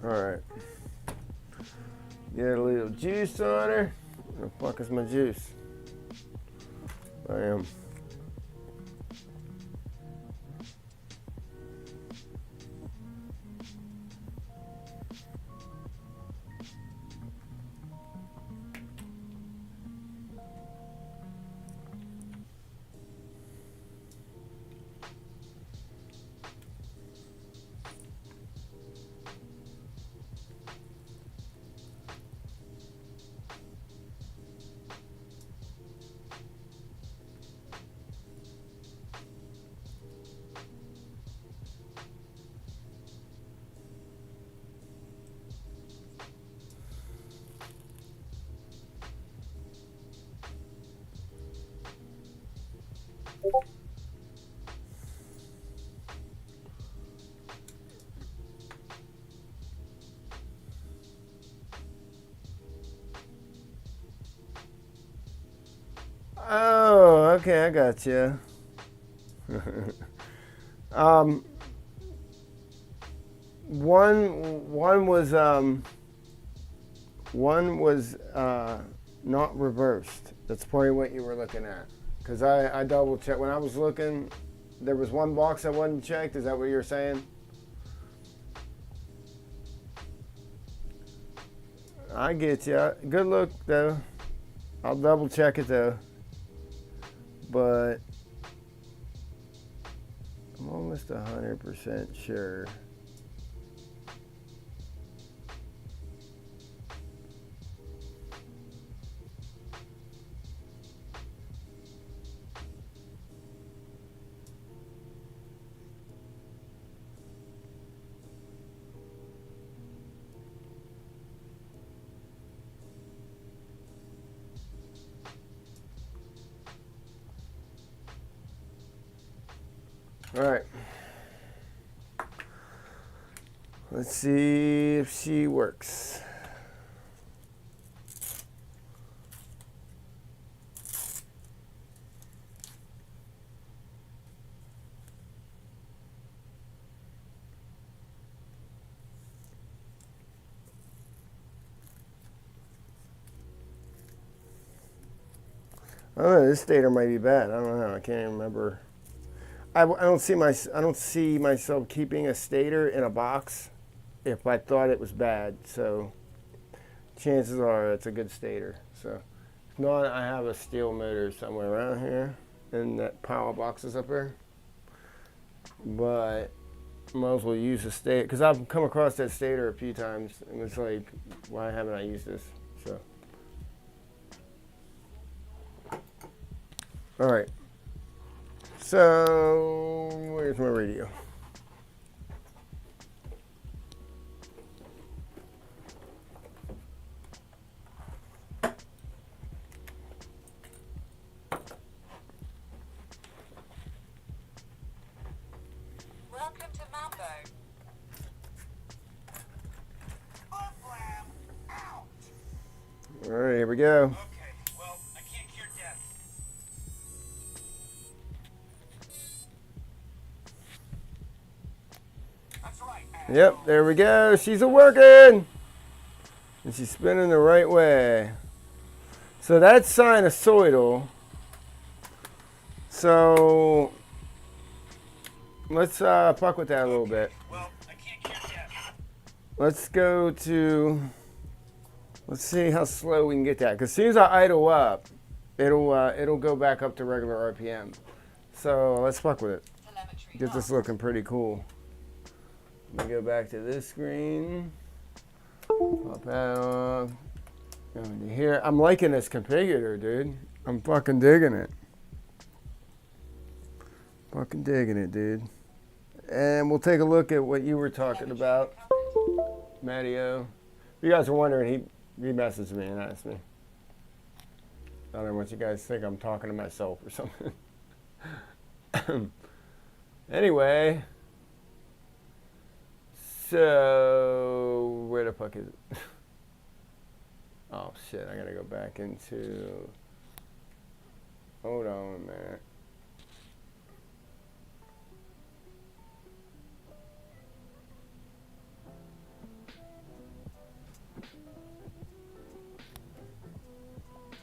All right. Get a little juice on her. Where the fuck is my juice? I am. Oh, okay, I got you. One was not reversed. That's probably what you were looking at. Because I double checked. When I was looking, there was one box that wasn't checked. Is that what you're saying? I get you. Good look, though. I'll double check it, though. But I'm almost 100% sure. All right. Let's see if she works. Oh, this stator might be bad. I don't know. I can't even remember. I don't see myself keeping a stator in a box if I thought it was bad. So chances are it's a good stator. So if not, I have a steel motor somewhere around here in that pile of boxes up there. But might as well use the stator because I've come across that stator a few times and it's like, why haven't I used this? So all right. So where's my radio? Welcome to Mambo. Off-lam out. All right, here we go. Okay, well, I can't cure death. That's right, Yep, there we go. She's a working. And she's spinning the right way. So that's sinusoidal. So let's fuck with that a little bit. Well, I can't cure death. Let's go to, let's see how slow we can get that. Because as soon as I idle up, it'll go back up to regular RPM. So let's fuck with it. Telemetry Get this lost. looking pretty cool. Let me go back to this screen. Pop out. Go into here. I'm liking this configurator, dude. I'm fucking digging it. Fucking digging it, dude. And we'll take a look at what you were talking about, Matteo. If you guys are wondering, he messaged me and asked me. I don't know what you guys think. I'm talking to myself or something. Anyway. So, where the fuck is it? Oh shit, I gotta go back into, hold on a minute.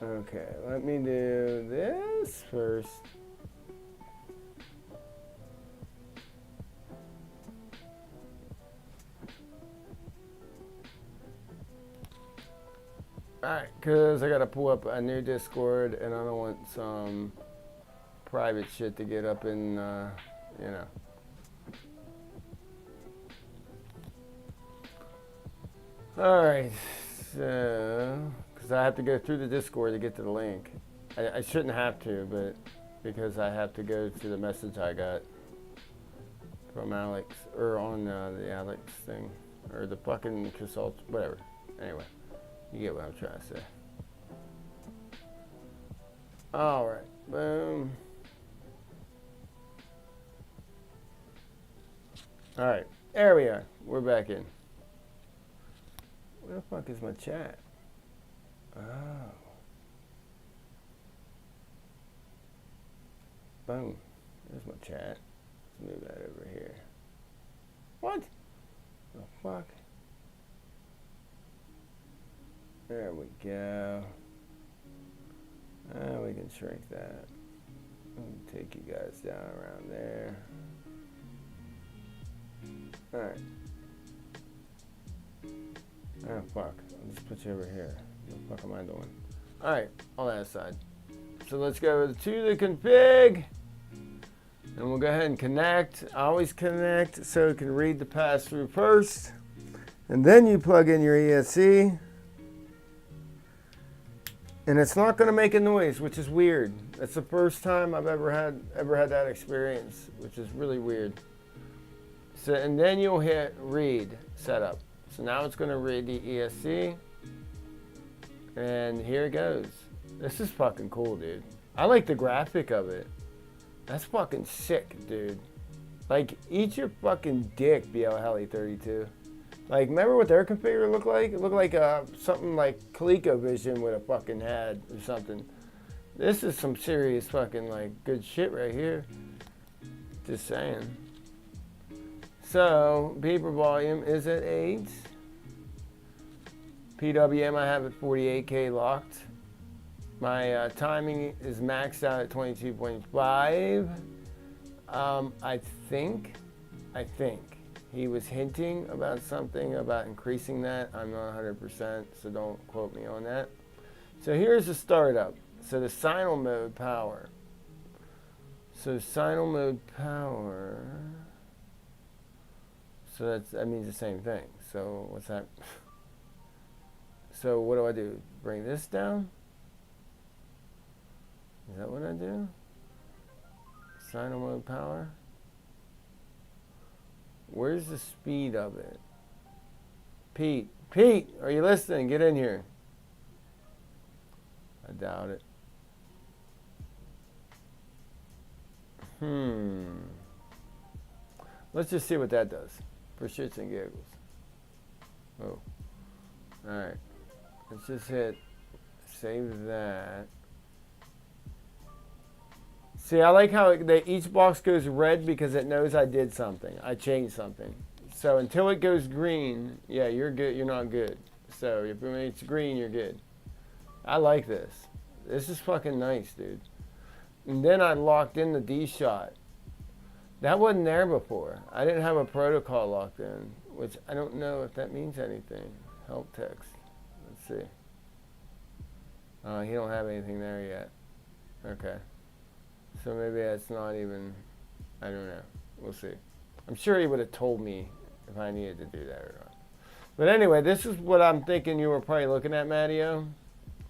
Okay, let me do this first. Alright, because I got to pull up a new Discord and I don't want some private shit to get up in, you know. Alright, so, because I have to go through the Discord to get to the link. I shouldn't have to, but because I have to go to the message I got from Alex, or on the Alex thing, or the fucking consult, whatever. Anyway. You get what I'm trying to say. All right, boom. All right, there we are. We're back in. Where the fuck is my chat? Oh. Boom. There's my chat. Let's move that over here. What? The fuck? There we go. We can shrink that. Take you guys down around there. Alright. Oh fuck. I'll just put you over here. What the fuck am I doing? Alright, on that side. So let's go to the config. And we'll go ahead and connect. I always connect so it can read the pass-through first. And then you plug in your ESC. And it's not going to make a noise, which is weird. That's the first time I've ever had that experience, which is really weird. So, and then you'll hit read setup. So now it's going to read the ESC. And here it goes. This is fucking cool, dude. I like the graphic of it. That's fucking sick, dude. Like, eat your fucking dick, BL32. Like, remember what their configurator looked like? It looked like something like ColecoVision with a fucking head or something. This is some serious fucking, like, good shit right here. Just saying. So, beeper volume is at 8. PWM I have at 48K locked. My timing is maxed out at 22.5. I think he was hinting about something about increasing that. I'm not 100%, so don't quote me on that. So here's the startup. So the signal mode power. So signal mode power. So that means the same thing. So what's that? So what do I do? Bring this down? Is that what I do? Signal mode power? Where's the speed of it? Pete, are you listening? Get in here. I doubt it. Let's just see what that does for shits and giggles. Oh. Alright. Let's just hit save that. See, I like how each box goes red because it knows I did something. I changed something. So until it goes green, yeah, you're good. You're not good. So if it's green, you're good. I like this. This is fucking nice, dude. And then I locked in the D-shot. That wasn't there before. I didn't have a protocol locked in, which I don't know if that means anything. Help text. Let's see. He don't have anything there yet. Okay. So maybe that's not even, I don't know. We'll see. I'm sure he would have told me if I needed to do that or not. But anyway, this is what I'm thinking you were probably looking at, Matteo.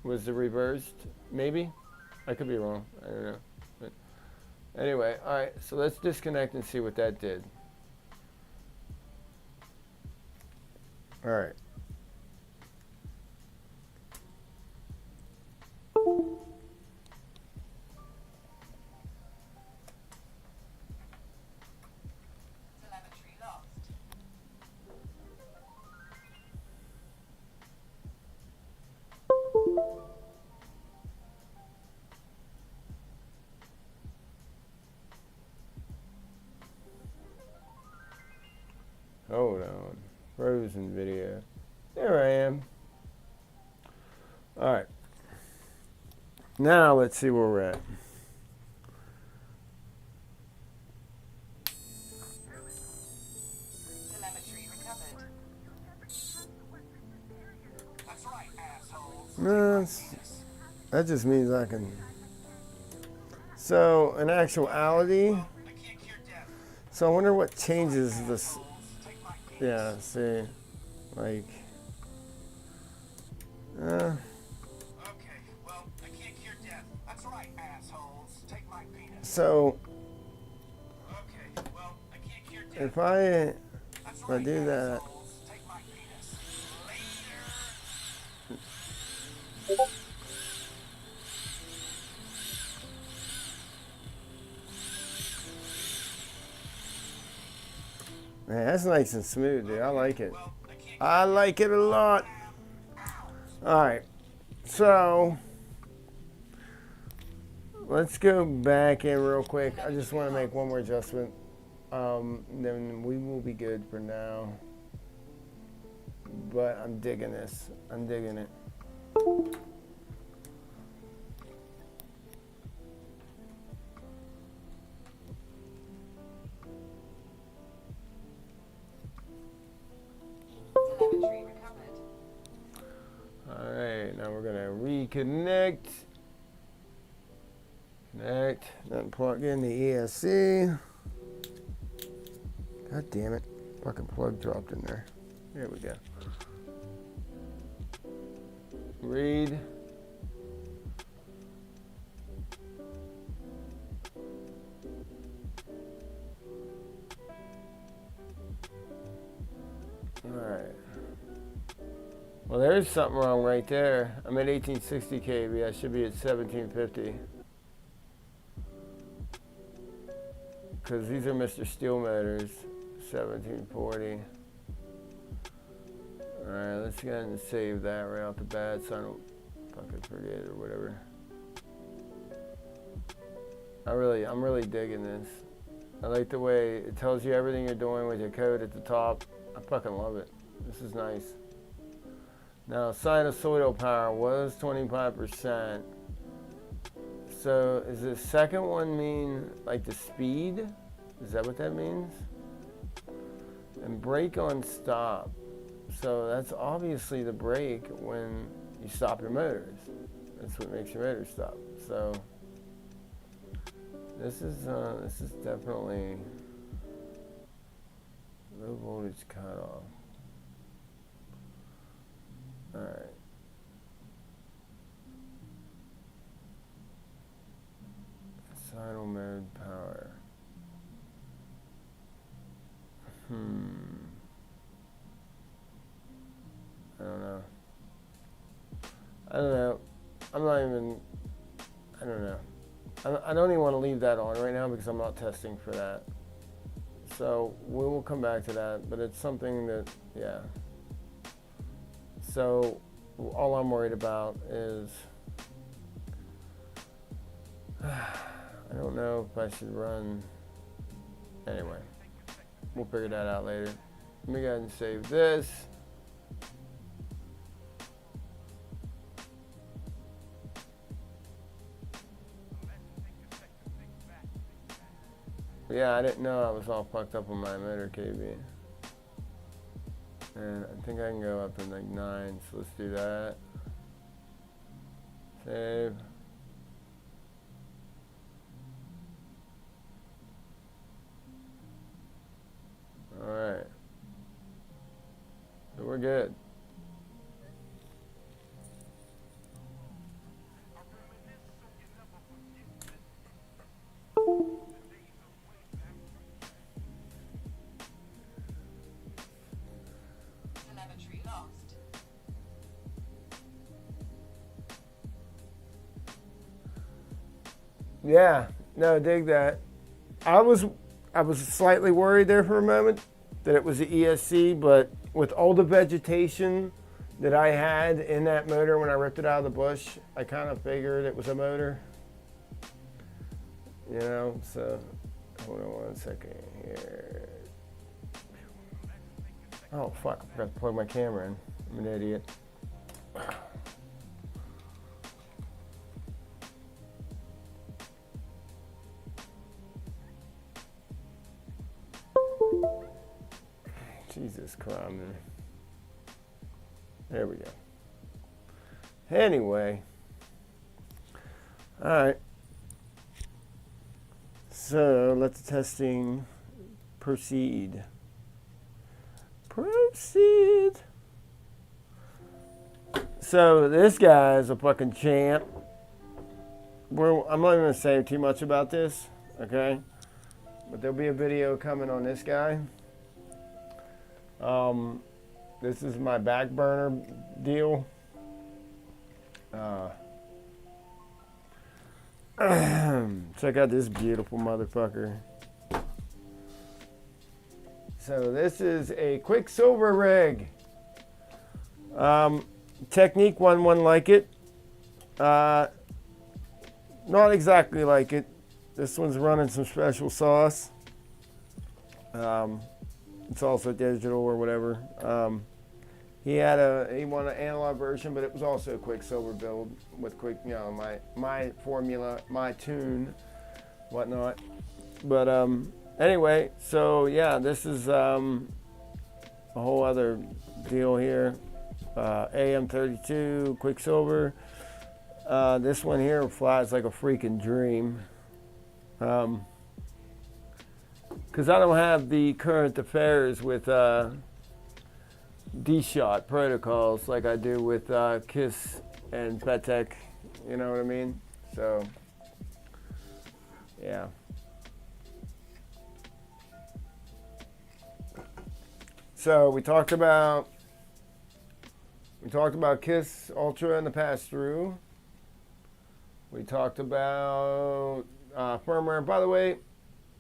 Was the reversed, maybe? I could be wrong. I don't know. But anyway, all right. So let's disconnect and see what that did. All right. Telemetry lost. Hold on. Frozen video. There I am. All right. Now let's see where we're at. Telemetry recovered. That's right, assholes. No, that just means I can. So in actuality, I can't cure death. so I wonder what changes this. Take my penis. Yeah, see, like, Okay, well, I can't cure death. That's right, assholes. Take my penis. so Okay, well, I can't cure death. if That's I do that, assholes. Take my penis. Later. man, that's nice and smooth, dude. I like it. Well, I can't I like it a lot. All right, so let's go back in real quick. I just want to make one more adjustment. Then we will be good for now. But I'm digging this. I'm digging it. Telemetry recovered. All right, now we're gonna reconnect. Connect. Then plug in the ESC. God damn it! Fucking plug dropped in there. There we go. Read. Alright. Well, there's something wrong right there. I'm at 1860 kV. I should be at 1750. Because these are Mr. Steel motors. 1740. Alright, let's go ahead and save that right off the bat so I don't fucking forget or whatever. I'm really digging this. I like the way it tells you everything you're doing with your code at the top. I fucking love it. This is nice. Now, sinusoidal power was 25%. So, does the second one mean like the speed? Is that what that means? And brake on stop. So that's obviously the brake when you stop your motors. That's what makes your motor stop. So this is definitely low voltage cutoff. All right. Sidle mode power. I don't know. I'm not even. I don't know. I don't even want to leave that on right now because I'm not testing for that. So we will come back to that, but it's something that, yeah. So all I'm worried about is, I don't know if I should run. Anyway, we'll figure that out later. Let me go ahead and save this. Yeah, I didn't know I was all fucked up on my motor KB. And I think I can go up in like 9, so let's do that. Save. Alright. So we're good. Telemetry lost. Yeah, no, dig that. I was slightly worried there for a moment that it was the ESC, but with all the vegetation that I had in that motor when I ripped it out of the bush, I kind of figured it was a motor. You know, so hold on one second here. Oh fuck, I forgot to plug my camera in. I'm an idiot. Jesus Christ. There we go. Anyway. Alright. So let the testing proceed. Proceed. So this guy is a fucking champ. I'm not even going to say too much about this, okay? But there'll be a video coming on this guy. This is my back burner deal. Check out this beautiful motherfucker. So this is a Quicksilver rig. Technique one like it. Not exactly like it. This one's running some special sauce. It's also digital or whatever. He wanted an analog version, but it was also a Quicksilver build with my formula, my tune, whatnot. But anyway, so yeah, this is a whole other deal here. AM32 Quicksilver. This one here flies like a freaking dream. Because I don't have the current affairs with D-Shot protocols like I do with KISS and FETEC, you know what I mean? So, yeah. So we talked about KISS Ultra and the pass-through. We talked about firmware. By the way,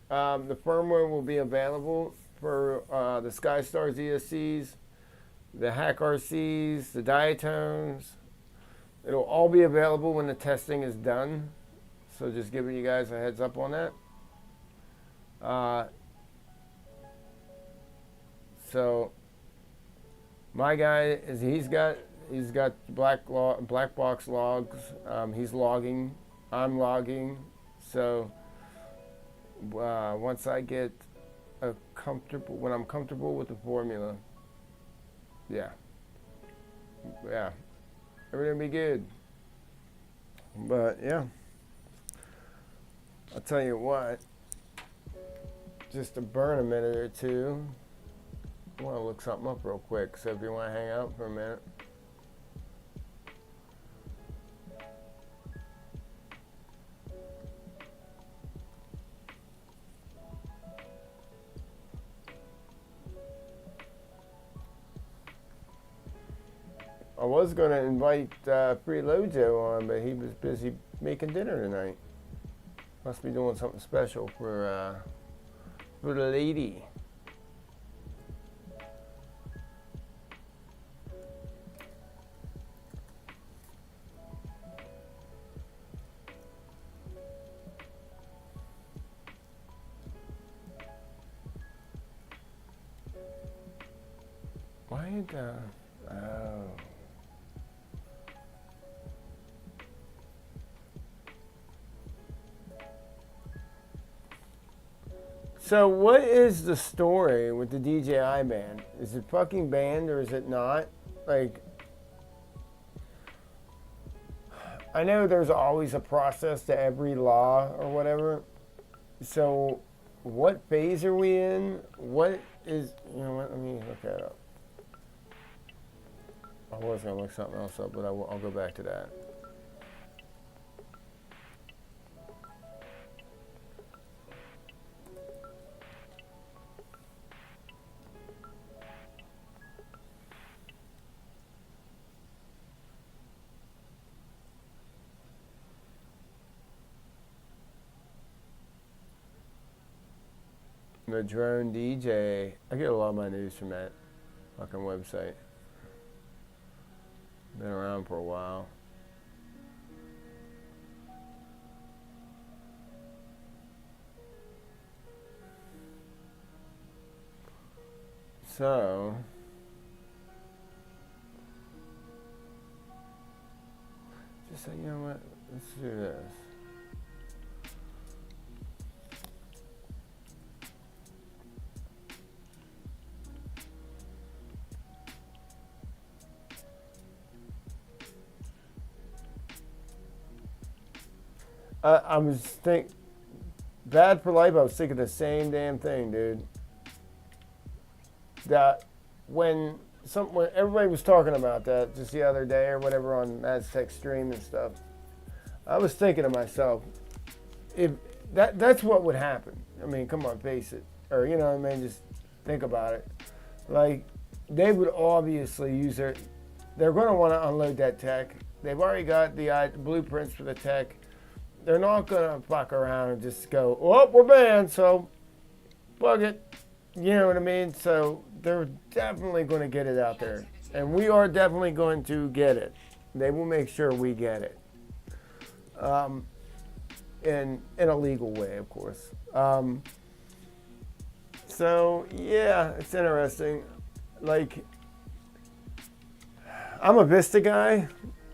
the firmware will be available for the SkyStars ESCs, the Hack RCs, the Diatones. It'll all be available when the testing is done. So just giving you guys a heads up on that. So my guy is he's got black box logs. He's logging. I'm logging. So once I get when I'm comfortable with the formula, yeah, everything will be good. But yeah, I'll tell you what, just to burn a minute or two, I want to look something up real quick. So if you want to hang out for a minute. I was going to invite Free Lojo on, but he was busy making dinner tonight. Must be doing something special for the lady. Why did oh. So what is the story with the DJI band? Is it fucking banned or is it not? Like, I know there's always a process to every law or whatever. So what phase are we in? What is, you know what, let me look that up. I was going to look something else up, but I'll go back to that. The drone DJ. I get a lot of my news from that fucking website. Been around for a while. So, just say, you know what? Let's do this. I was bad for life. I was thinking the same damn thing, dude. That when everybody was talking about that just the other day or whatever on Aztec Stream and stuff, I was thinking to myself, if that's what would happen. I mean, come on, face it, or you know what I mean, just think about it. Like they would obviously use they're going to want to unload that tech. They've already got the blueprints for the tech. They're not going to fuck around and just go, oh, we're banned, so plug it. You know what I mean? So they're definitely going to get it out there. And we are definitely going to get it. They will make sure we get it. In a legal way, of course. So, yeah, it's interesting. Like, I'm a Vista guy,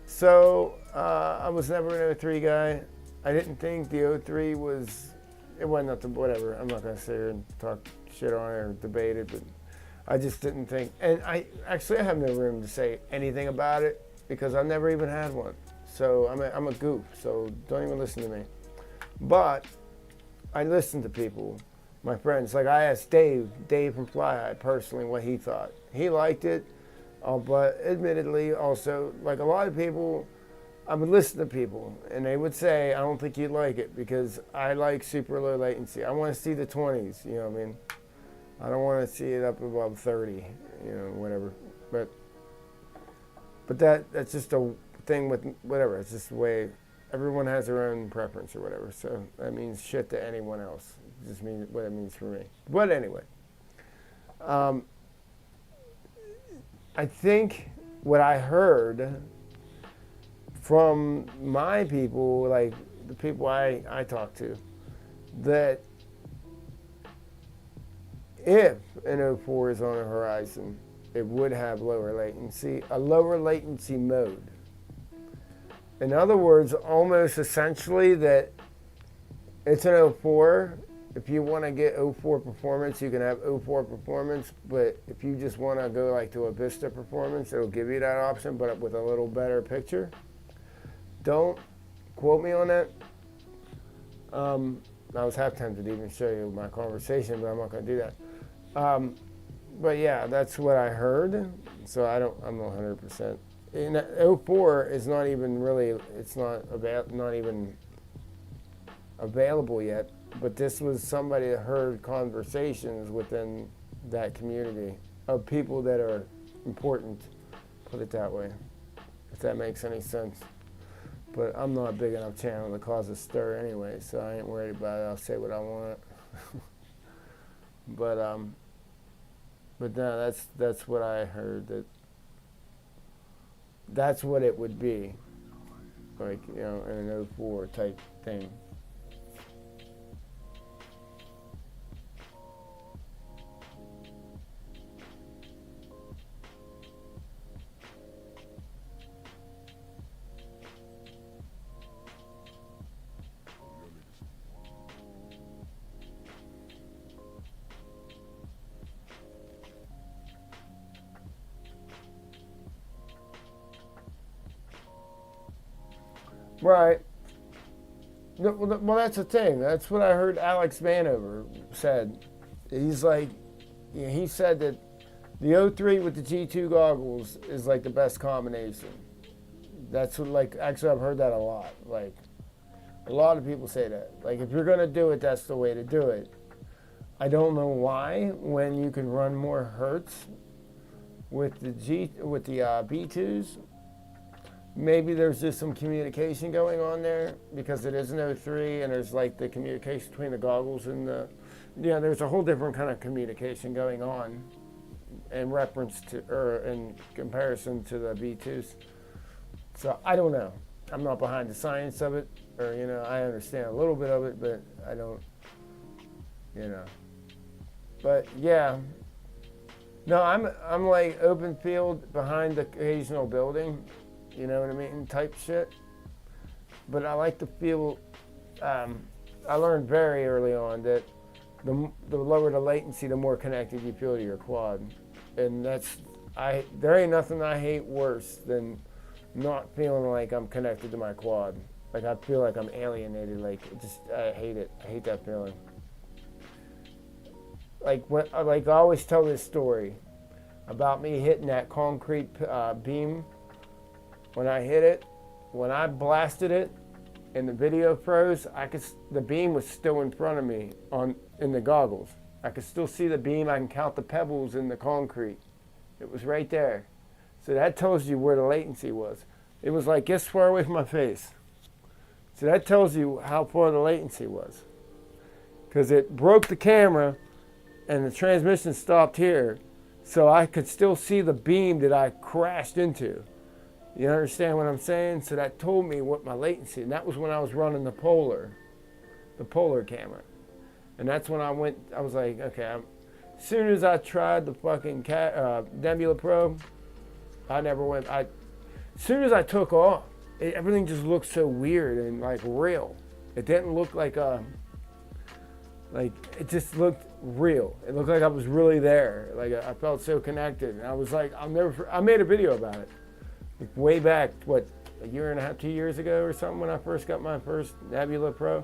so I was never an 03 guy. I didn't think the 03 it wasn't nothing, whatever. I'm not going to sit here and talk shit on it or debate it, but I just didn't think. And I have no room to say anything about it because I never even had one. So I'm a goof, so don't even listen to me. But I listen to people, my friends. Like I asked Dave from Fly High personally what he thought. He liked it, but admittedly also, like a lot of people, I would listen to people, and they would say, I don't think you'd like it because I like super low latency. I want to see the 20s, you know what I mean? I don't want to see it up above 30, you know, whatever. But that's just a thing with whatever. It's just the way everyone has their own preference or whatever. So that means shit to anyone else. It just means what it means for me. But anyway, I think what I heard from my people, like the people I talk to, that if an 04 is on the horizon, it would have lower latency, a lower latency mode. In other words, almost essentially that it's an 04 if you want to get 04 performance, you can have 04 performance, but if you just want to go like to a Vista performance, it'll give you that option, but with a little better picture. Don't quote me on that. I was half tempted to even show you my conversation, but I'm not going to do that. But yeah, that's what I heard. So I'm not 100%. In 04 is not even really, it's not even available yet. But this was somebody that heard conversations within that community of people that are important, put it that way, if that makes any sense. But I'm not a big enough channel to cause a stir anyway, so I ain't worried about it. I'll say what I want. But no, that's what I heard, that's what it would be, like, you know, in an 04 type thing. Right. Well, that's the thing. That's what I heard Alex Vanover said. He's like, you know, he said that the 03 with the G2 goggles is like the best combination. That's what, like, actually I've heard that a lot. Like, a lot of people say that. Like, if you're going to do it, that's the way to do it. I don't know why, when you can run more hertz with the B2s. Maybe there's just some communication going on there because it is an 03 and there's like the communication between the goggles and there's a whole different kind of communication going on in reference to, or in comparison to the B2s. So I don't know. I'm not behind the science of it, or, you know, I understand a little bit of it, but I don't, you know. But yeah, no, I'm like open field behind the occasional building. You know what I mean? Type shit. But I like to feel, I learned very early on that the lower the latency, the more connected you feel to your quad. And there ain't nothing I hate worse than not feeling like I'm connected to my quad. Like, I feel like I'm alienated. Like, I hate it. I hate that feeling. Like, I always tell this story about me hitting that concrete beam. When I hit it, when I blasted it, and the video froze, the beam was still in front of me in the goggles. I could still see the beam. I can count the pebbles in the concrete. It was right there. So that tells you where the latency was. It was like this far away from my face. So that tells you how far the latency was. Because it broke the camera, and the transmission stopped here, so I could still see the beam that I crashed into. You understand what I'm saying? So that told me what my latency, and that was when I was running the polar camera. And that's when I was like, okay, as soon as I tried the fucking Nebula Pro, I never went, as soon as I took off, everything just looked so weird and like real. It didn't look like it just looked real. It looked like I was really there. Like, I felt so connected. And I was like, I made a video about it. Like, way back, a year and a half, 2 years ago or something, when I first got my first Nebula Pro.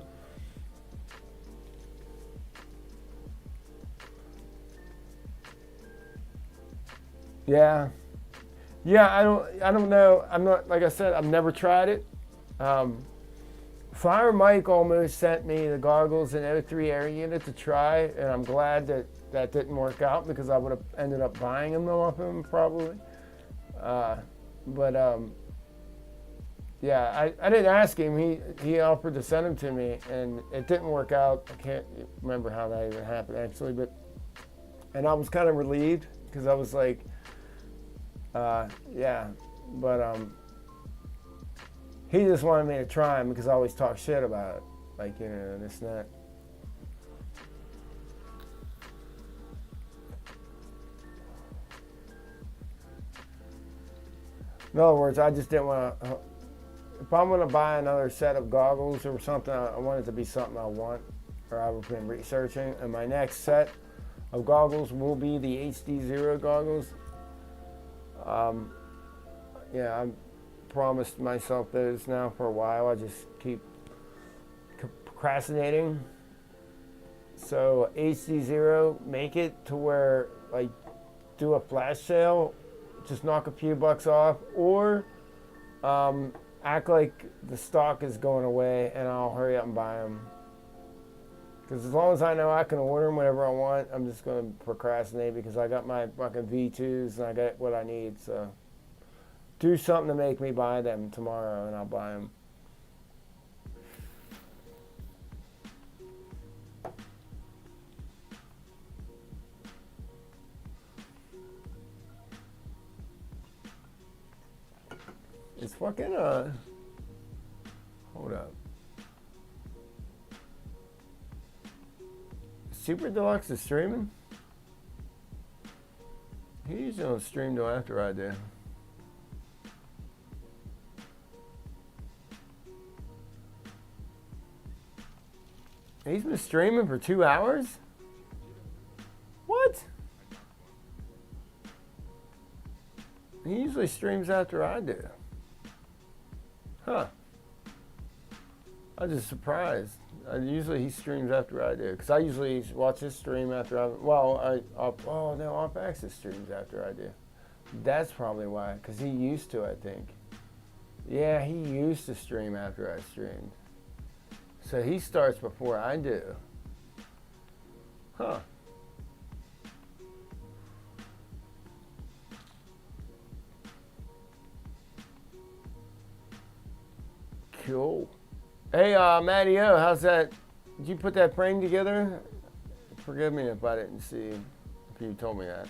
Yeah, I don't know. I'm not, like I said, I've never tried it. Fire Mike almost sent me the goggles and 03 air unit to try, and I'm glad that didn't work out, because I would have ended up buying them off him probably. Yeah, I didn't ask him. He offered to send them to me, and it didn't work out. I can't remember how that even happened, actually. And I was kind of relieved, because I was like, yeah. But he just wanted me to try them, because I always talk shit about it. Like, you know, this and that. In other words, I just didn't want to, if I'm going to buy another set of goggles or something, I want it to be something I want, or I've been researching. And my next set of goggles will be the HD0 goggles. Yeah, I've promised myself those now for a while. I just keep procrastinating. So HD0, make it to where, like, do a flash sale, just knock a few bucks off, or act like the stock is going away and I'll hurry up and buy them. Because as long as I know I can order them whenever I want, I'm just going to procrastinate because I got my fucking V2s and I got what I need. So do something to make me buy them tomorrow and I'll buy them. It's fucking, hold up. Super Deluxe is streaming? He usually don't stream till after I do. He's been streaming for 2 hours? What? He usually streams after I do. Huh. I'm just surprised. Usually he streams after I do. Because I usually watch his stream after I... Well, oh, no, Off Axis streams after I do. That's probably why. Because he used to, I think. Yeah, he used to stream after I streamed. So he starts before I do. Huh. Cool. Hey, Matty O, how's that? Did you put that frame together? Forgive me if I didn't see, if you told me that.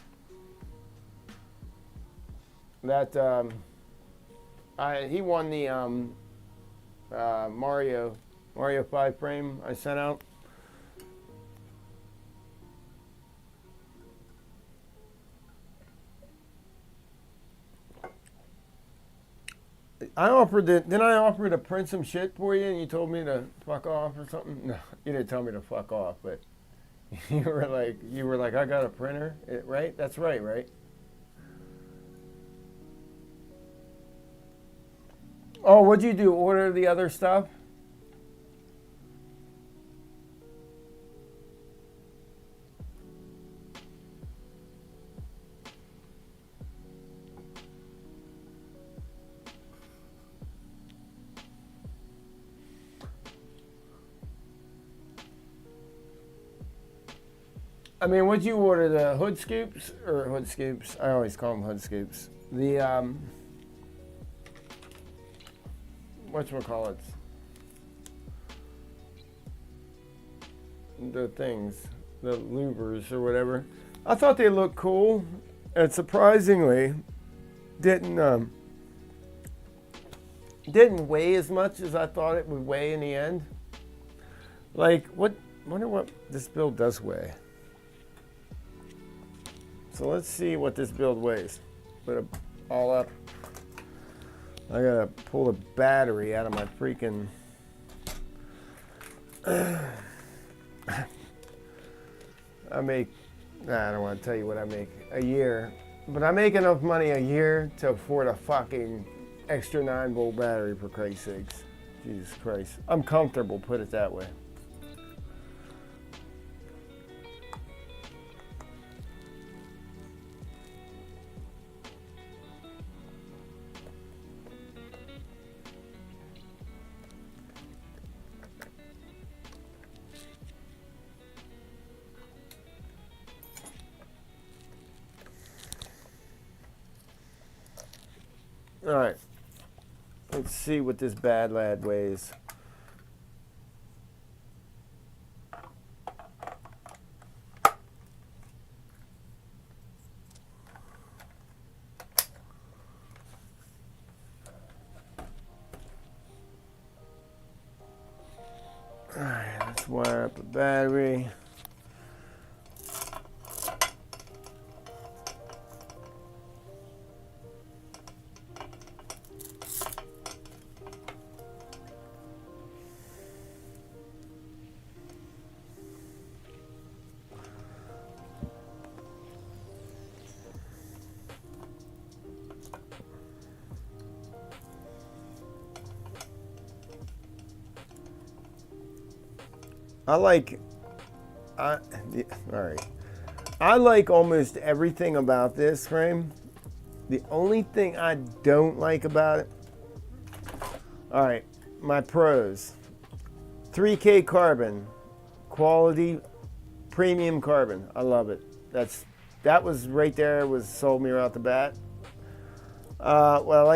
He won the Mario 5 frame I sent out. I offered it. Didn't I offer to print some shit for you, and you told me to fuck off or something? No, you didn't tell me to fuck off, but you were like, I got a printer, right? That's right, right? Oh, what'd you do? Order the other stuff? I mean, what'd you order? The hood scoops? Or hood scoops? I always call them hood scoops. The, whatchamacallits? The things. The louvers or whatever. I thought they looked cool. And surprisingly, didn't weigh as much as I thought it would weigh in the end. Like, wonder what this build does weigh. So let's see what this build weighs. Put it all up. I gotta pull the battery out of my freaking... I don't want to tell you what I make a year, but I make enough money a year to afford a fucking extra 9-volt battery, for Christ's sakes. Jesus Christ. I'm comfortable, put it that way. All right, let's see what this bad lad weighs. All right, let's wire up the battery. I like, all right. I like almost everything about this frame. The only thing I don't like about it, all right, my pros. 3K carbon, quality, premium carbon. I love it. That was right there. Was sold me right off the bat. Well,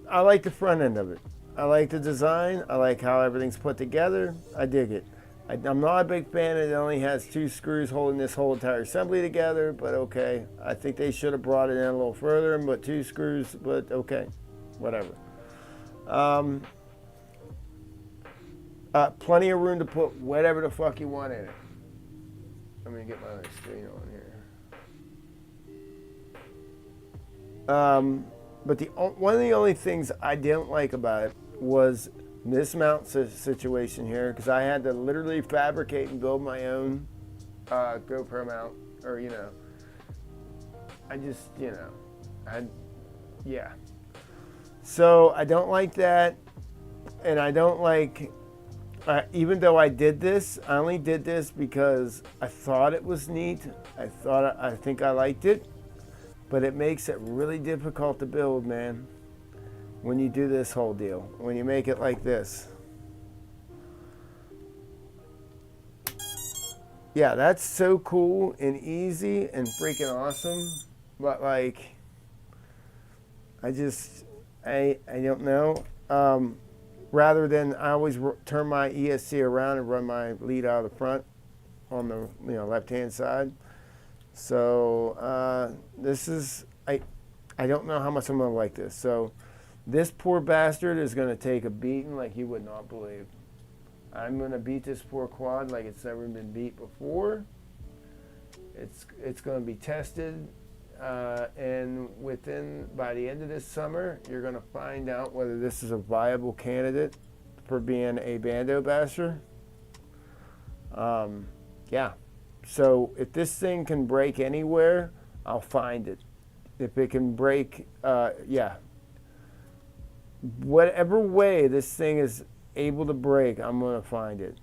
I like the front end of it. I like the design. I like how everything's put together. I dig it. I'm not a big fan that it only has 2 screws holding this whole entire assembly together, but okay. I think they should have brought it in a little further and put 2 screws, but okay, whatever. Plenty of room to put whatever the fuck you want in it. I'm gonna get my other screen on here. But one of the only things I didn't like about it was this mount situation here, because I had to literally fabricate and build my own GoPro mount, or yeah. So I don't like that, and I don't like. Even though I did this, I only did this because I thought it was neat. I think I liked it, but it makes it really difficult to build, man. When you do this whole deal, when you make it like this. Yeah, that's so cool and easy and freaking awesome, but like, I don't know. Rather than, I always turn my ESC around and run my lead out of the front on the left-hand side. So this is, I don't know how much I'm gonna like this. So this poor bastard is gonna take a beating like you would not believe. I'm gonna beat this poor quad like it's never been beat before. It's gonna be tested. And by the end of this summer, you're going to find out whether this is a viable candidate for being a bando basher. Yeah. So if this thing can break anywhere, I'll find it. If it can break, yeah. Whatever way this thing is able to break, I'm going to find it.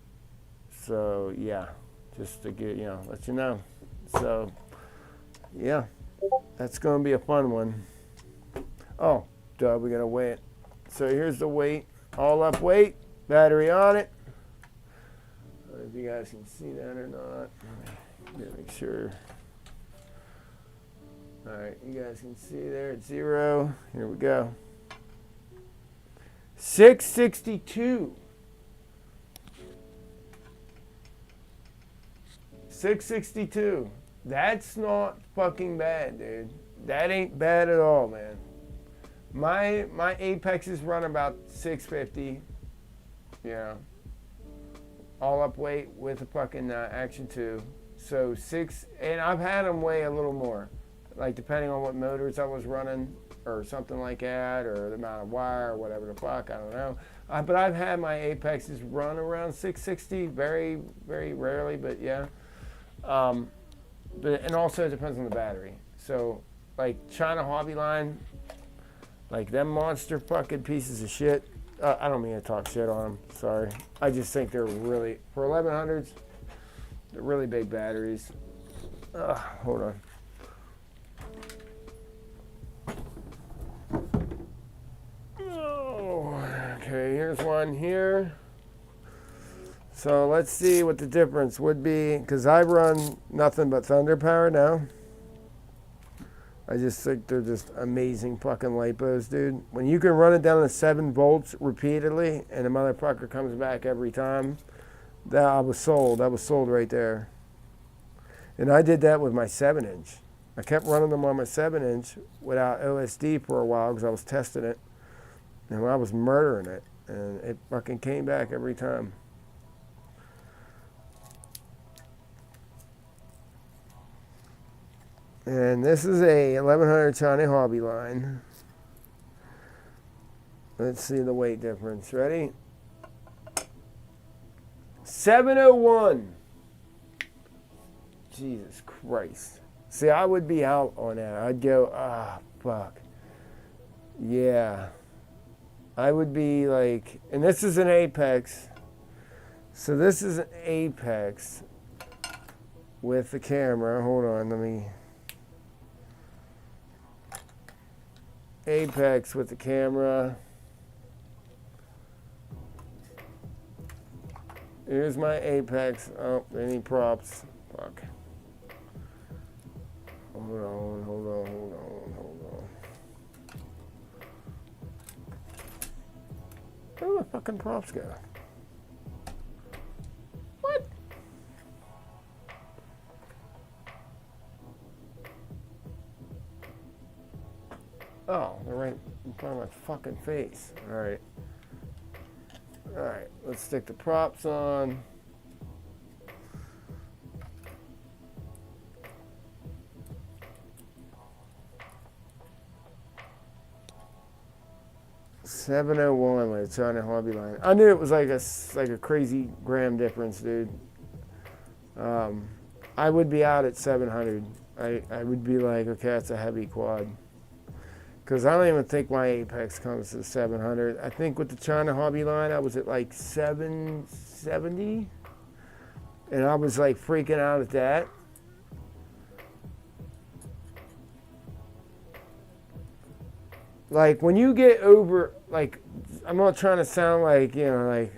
So yeah, just to get, let you know. So yeah. That's going to be a fun one. Oh, duh, we got to weigh it. So here's the weight. All up weight. Battery on it. I don't know if you guys can see that or not. Make sure. All right, you guys can see there at 0. Here we go. 662. 662. That's not fucking bad, dude. That ain't bad at all, man. My Apexes run about 650. All up weight with a fucking Action 2. So and I've had them weigh a little more, like depending on what motors I was running or something like that, or the amount of wire or whatever the fuck, I don't know. But I've had my Apexes run around 660, very, very rarely, but yeah. And also it depends on the battery. So, like China Hobby Line, like them monster fucking pieces of shit. I don't mean to talk shit on them. Sorry. I just think they're really, for 1100s, they're really big batteries. Hold on. Oh, okay, here's one here. So let's see what the difference would be, because I run nothing but Thunder Power now. I just think they're just amazing fucking lipos, dude. When you can run it down to 7 volts repeatedly and the motherfucker comes back every time, I was sold. I was sold right there. And I did that with my 7-inch. I kept running them on my 7-inch without OSD for a while because I was testing it. And I was murdering it. And it fucking came back every time. And this is a 1100 China Hobby Line. Let's see the weight difference. Ready? 701. Jesus Christ. See, I would be out on that. I'd go, fuck. Yeah. I would be like, and this is an Apex. So this is an Apex with the camera. Hold on, let me. Apex with the camera. Here's my Apex. Oh, any props. Fuck. Hold on. Where do the fucking props go? What? Oh, they're right in front of my fucking face. Alright. Alright, let's stick the props on. $701 with a China Hobby line. I knew it was like a crazy gram difference, dude. I would be out at 700. I would be like, okay, that's a heavy quad. Because I don't even think my Apex comes to 700. I think with the China Hobby line, I was at like 770. And I was like freaking out at that. Like when you get over, like, I'm not trying to sound like, you know, like,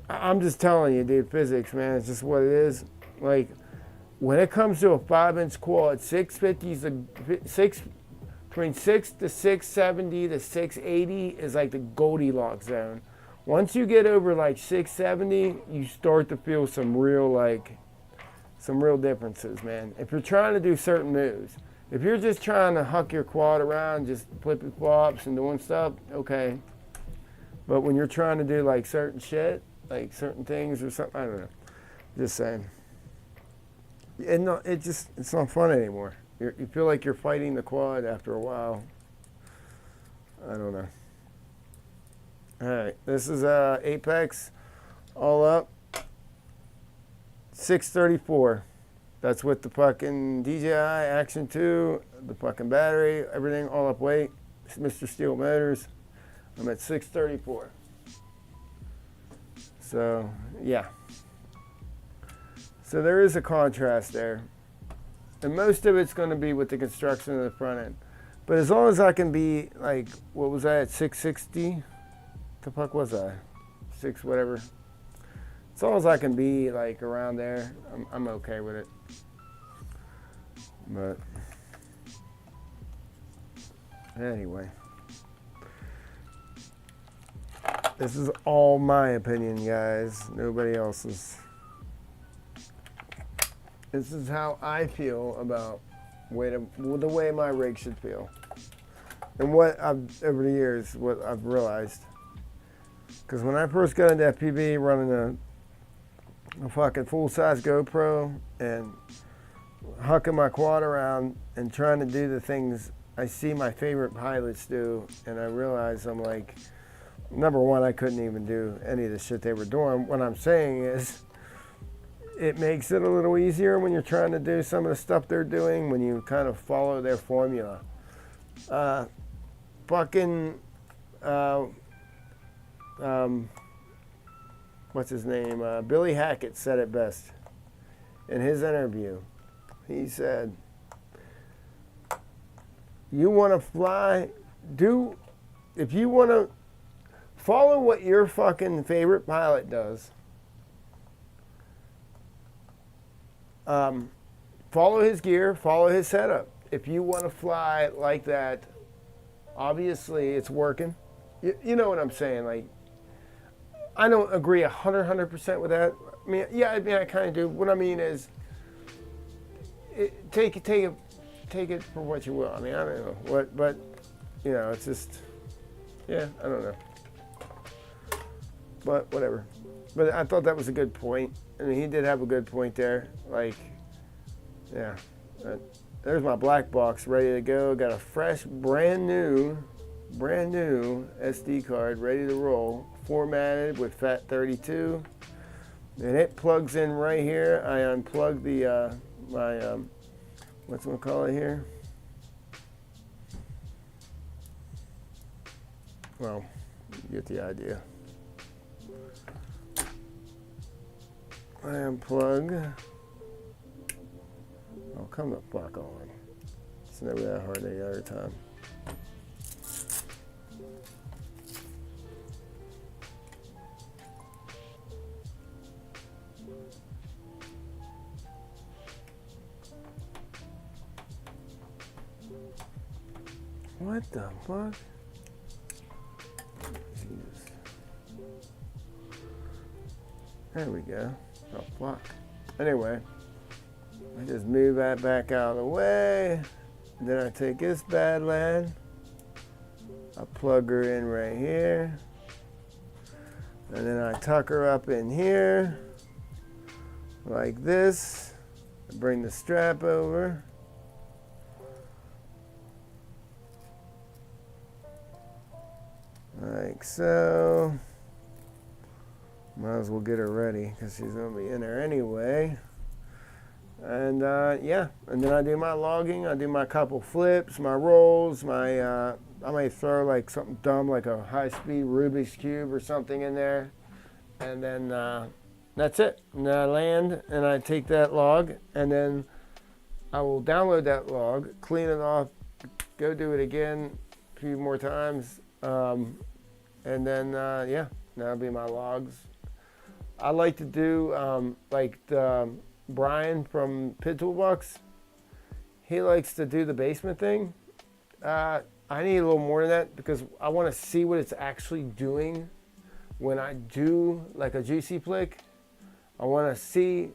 I'm just telling you, dude, physics, man, it's just what it is. Like, when it comes to a 5-inch quad, 650 is between 6 to 670 to 680 is like the Goldilocks zone. Once you get over like 670, you start to feel some real differences, man. If you're trying to do certain moves. If you're just trying to huck your quad around, just flipping flops and doing stuff, okay. But when you're trying to do like certain shit, like certain things or something, I don't know. Just saying. It's not fun anymore. You feel like you're fighting the quad after a while. I don't know. All right, this is Apex, all up, 634. That's with the fucking DJI Action 2, the fucking battery, everything, all up weight. It's Mr. Steel Motors. I'm at 634. So, yeah. So there is a contrast there. And most of it's going to be with the construction of the front end. But as long as I can be, like, what was I at, 660? The fuck was I? 6 whatever. As long as I can be, like, around there, I'm okay with it. But anyway, this is all my opinion, guys. Nobody else's. This is how I feel about the way my rig should feel. And over the years, what I've realized. Because when I first got into FPV, running a fucking full-size GoPro and hucking my quad around and trying to do the things I see my favorite pilots do, and I realize I'm like, number one, I couldn't even do any of the shit they were doing. What I'm saying is, it makes it a little easier when you're trying to do some of the stuff they're doing, when you kind of follow their formula. What's his name? Billy Hackett said it best in his interview. He said, you want to fly, if you want to follow what your fucking favorite pilot does, follow his gear, follow his setup. If you want to fly like that, obviously it's working. You know what I'm saying? Like, I don't agree 100% with that. I mean, I kind of do. What I mean is, take it for what you will. I mean, I don't know what, but you know, it's just, yeah, I don't know. But whatever. But I thought that was a good point. I mean, he did have a good point there. Like, yeah, there's my black box ready to go. Got a fresh, brand new SD card ready to roll, formatted with FAT32, and it plugs in right here. I unplugged the my what's it call it here? Well, you get the idea. I unplug. Oh, come the fuck on. It's never that hard any other time. What the fuck? Jesus. There we go. Oh, fuck. Anyway, I just move that back out of the way. Then I take this bad lad. I plug her in right here. And then I tuck her up in here. Like this. I bring the strap over. Like so. Might as well get her ready because she's going to be in there anyway. And yeah, and then I do my logging. I do my couple flips, my rolls, my I may throw like something dumb like a high-speed Rubik's Cube or something in there. And then that's it. And then I land and I take that log and then I will download that log, clean it off, go do it again a few more times. And then, yeah, that'll be my logs. I like to do, like Brian from Pit Toolbox. He likes to do the basement thing. I need a little more than that because I want to see what it's actually doing when I do like a juicy flick. I want to see,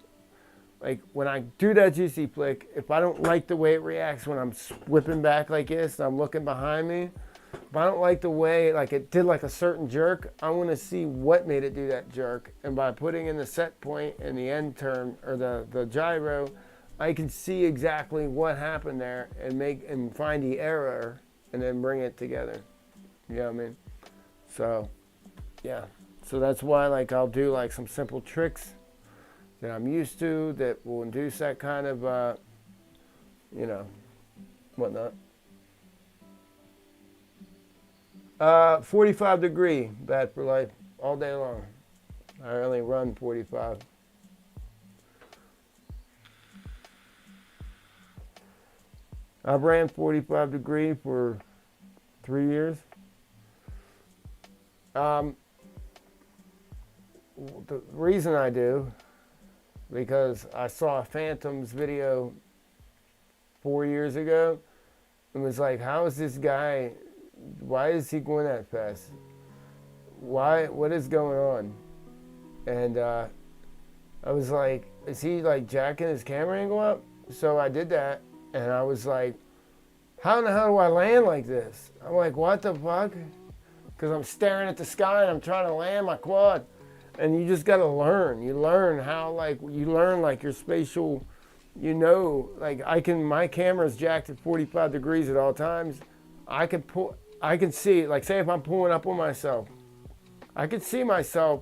like when I do that juicy flick, if I don't like the way it reacts when I'm whipping back like this and I'm looking behind me, if I don't like the way like it did like a certain jerk, I want to see what made it do that jerk. And by putting in the set point and the end turn or the gyro, I can see exactly what happened there and find the error and then bring it together. You know what I mean? So yeah. So that's why like I'll do like some simple tricks that I'm used to that will induce that kind of you know, whatnot. 45 degree, bad for life, all day long. I only run 45. I've ran 45 degree for 3 years. The reason I do, because I saw a Phantoms video 4 years ago and was like, how is this guy, why is he going that fast? What is going on? And I was like, is he like jacking his camera angle up? So I did that and I was like, how in the hell do I land like this? I'm like, what the fuck? Because I'm staring at the sky and I'm trying to land my quad. And you just got to learn. You learn how, like, you learn, like, your spatial, you know, like, my camera's jacked at 45 degrees at all times. I can see, like, say if I'm pulling up on myself, I could see myself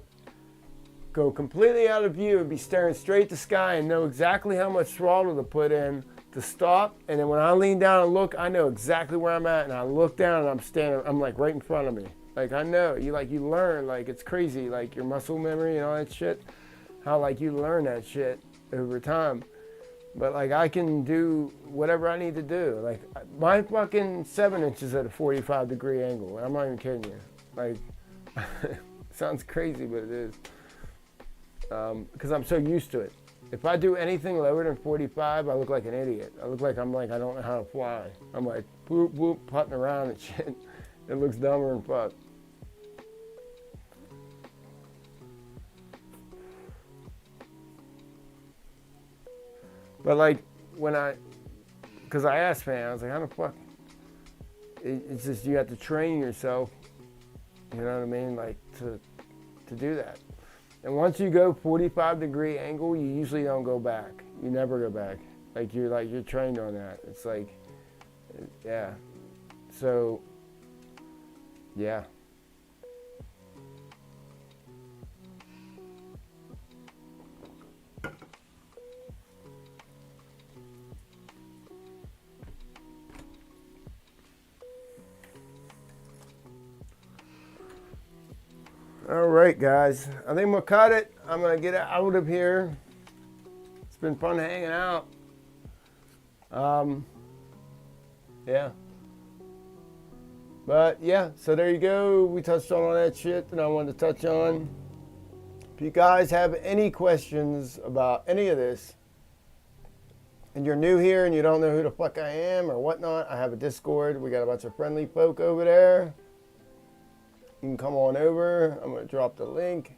go completely out of view and be staring straight to the sky and know exactly how much throttle to put in to stop. And then when I lean down and look, I know exactly where I'm at. And I look down and I'm like right in front of me. Like, I know, you learn, like, it's crazy, like, your muscle memory and all that shit, how, like, you learn that shit over time. But, like, I can do whatever I need to do. Like, my fucking 7 inches at a 45 degree angle. I'm not even kidding you. Like, sounds crazy, but it is. Because I'm so used to it. If I do anything lower than 45, I look like an idiot. I look like I don't know how to fly. I'm like, whoop, whoop, putting around and shit. It looks dumber than fuck. But like because I asked man, I was like, how the fuck? It's just you have to train yourself, you know what I mean, like to do that. And once you go 45 degree angle, you usually don't go back. You never go back. Like you're trained on that. It's like, yeah. So, yeah. All right, guys. I think I'm gonna cut it. I'm gonna get out of here. It's been fun hanging out. Yeah. But yeah, so there you go. We touched on all that shit that I wanted to touch on. If you guys have any questions about any of this, and you're new here and you don't know who the fuck I am or whatnot, I have a Discord. We got a bunch of friendly folk over there. You can come on over. I'm going to drop the link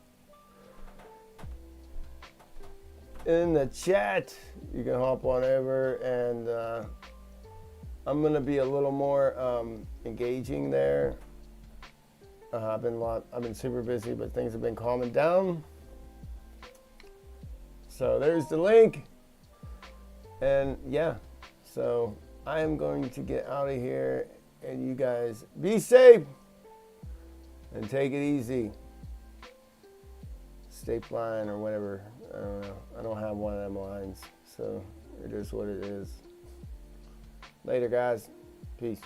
in the chat. You can hop on over, and I'm going to be a little more engaging there. I've been super busy, but things have been calming down. So there's the link. And yeah, so I am going to get out of here, and you guys be safe and take it easy. Stay flying or whatever. I don't know. I don't have one of them lines, so it is what it is. Later, guys. Peace.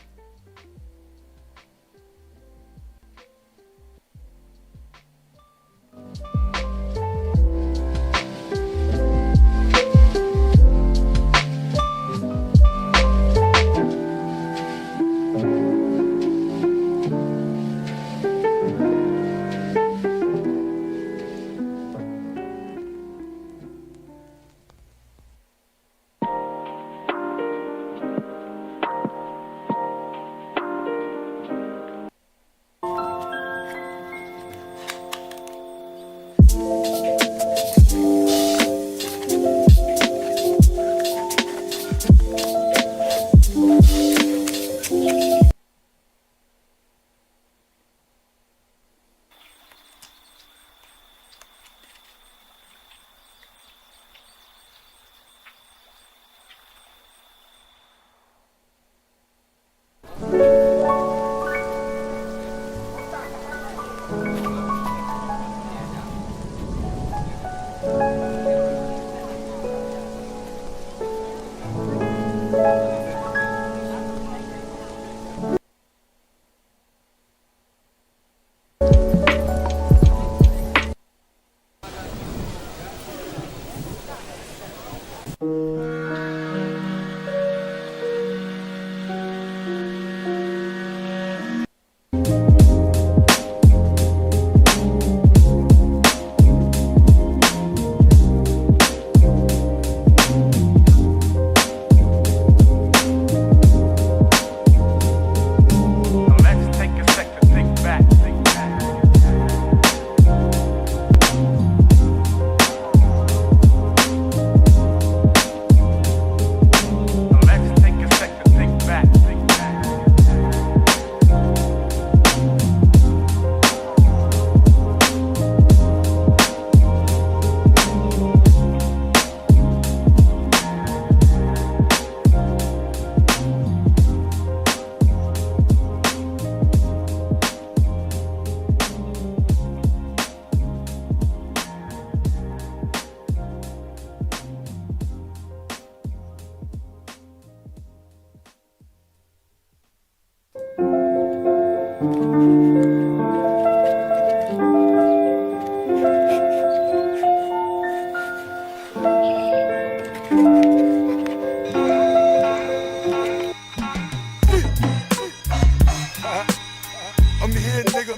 I'm here, nigga.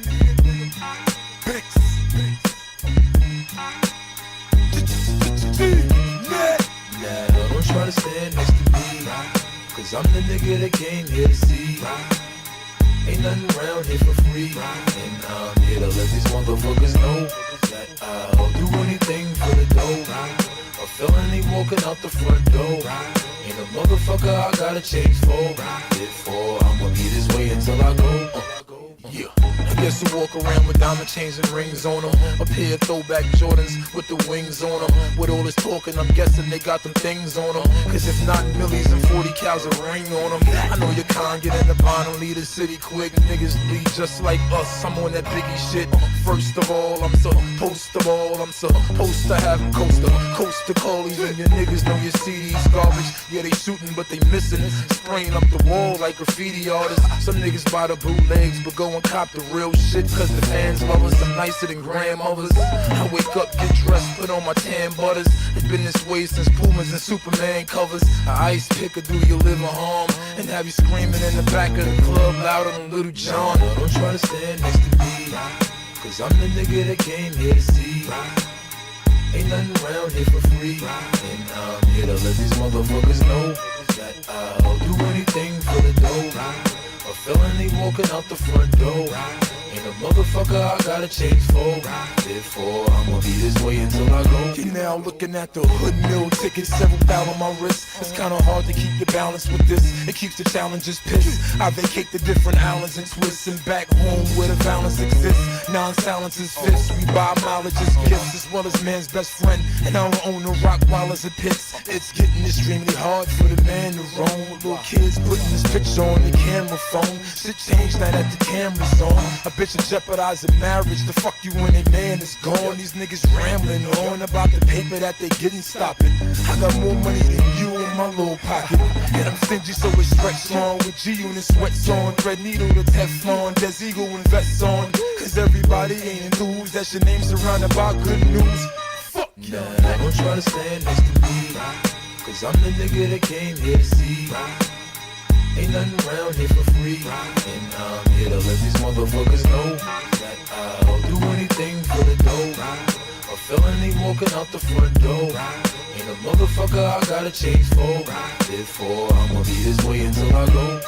Bix. Now, don't try to stand next to me, cause I'm the nigga that came here to see. Ain't nothing around here for free, and I'm here to let these motherfuckers know that I'll do anything for the dough. A felony walking out the front door, ain't a motherfucker I gotta change for. Therefore, I'ma be this way until I go. Yeah, I guess who walk around with diamond chains and rings on them. A pair of throwback Jordans with the wings on them. With all this talking, I'm guessing they got them things on them. Cause if not, millies and 40 cows a ring on them. I know you can't get in the bottom, leave the city quick. Niggas bleed just like us, I'm on that Biggie shit. First of all, I'm supposed to have them coast to call. Even your niggas know your CD's garbage. Yeah, they shooting, but they missing. Spraying up the wall like graffiti artists. Some niggas buy the bootlegs, but go and cop the real shit, cause the fans love us. I'm nicer than grandmothers. I wake up, get dressed, put on my tan butters. It's been this way since Pumas and Superman covers. I ice pick or do you live a harm, and have you screaming in the back of the club louder than Little John. Don't try to stand next to me, cause I'm the nigga that came here to see. Ain't nothing around here for free, and I'm here to let these motherfuckers know that I'll do anything for the dough. A felony walking out the front door, ain't a motherfucker I gotta change for. Therefore, I'ma be this way until I go. You're now looking at the hood mill tickets, several thousand on my wrist. It's kinda hard to keep your balance with this. It keeps the challenges pissed. I vacate the different islands and twists, and back home where the balance exists. Non-silence is fists. We buy mileage as gifts, as well as man's best friend. And I don't own the Rottweilers and pits. It's getting extremely hard for the man to roam. Little kids putting this picture on the camera phone. Shit changed now that the camera's on. A bitch will jeopardize a marriage. The fuck you when a man is gone. These niggas rambling on about the paper that they getting. Stop it. I got more money than you in my little pocket, and I'm stingy, so it's stretch on. With G-Unit sweats on, thread needle to Teflon, Des Eagle and vests on. Cause everybody ain't enthused. That's your name surrounded by good news. Fuck yeah. Nah, don't try to stand next to me, cause I'm the nigga that came here to see. Ain't nothing around here for free, and I'm here to let these motherfuckers know that I'll do anything for the dough. A felony walking out the front door, ain't a motherfucker I gotta change for. Therefore, I'ma be this way until I go.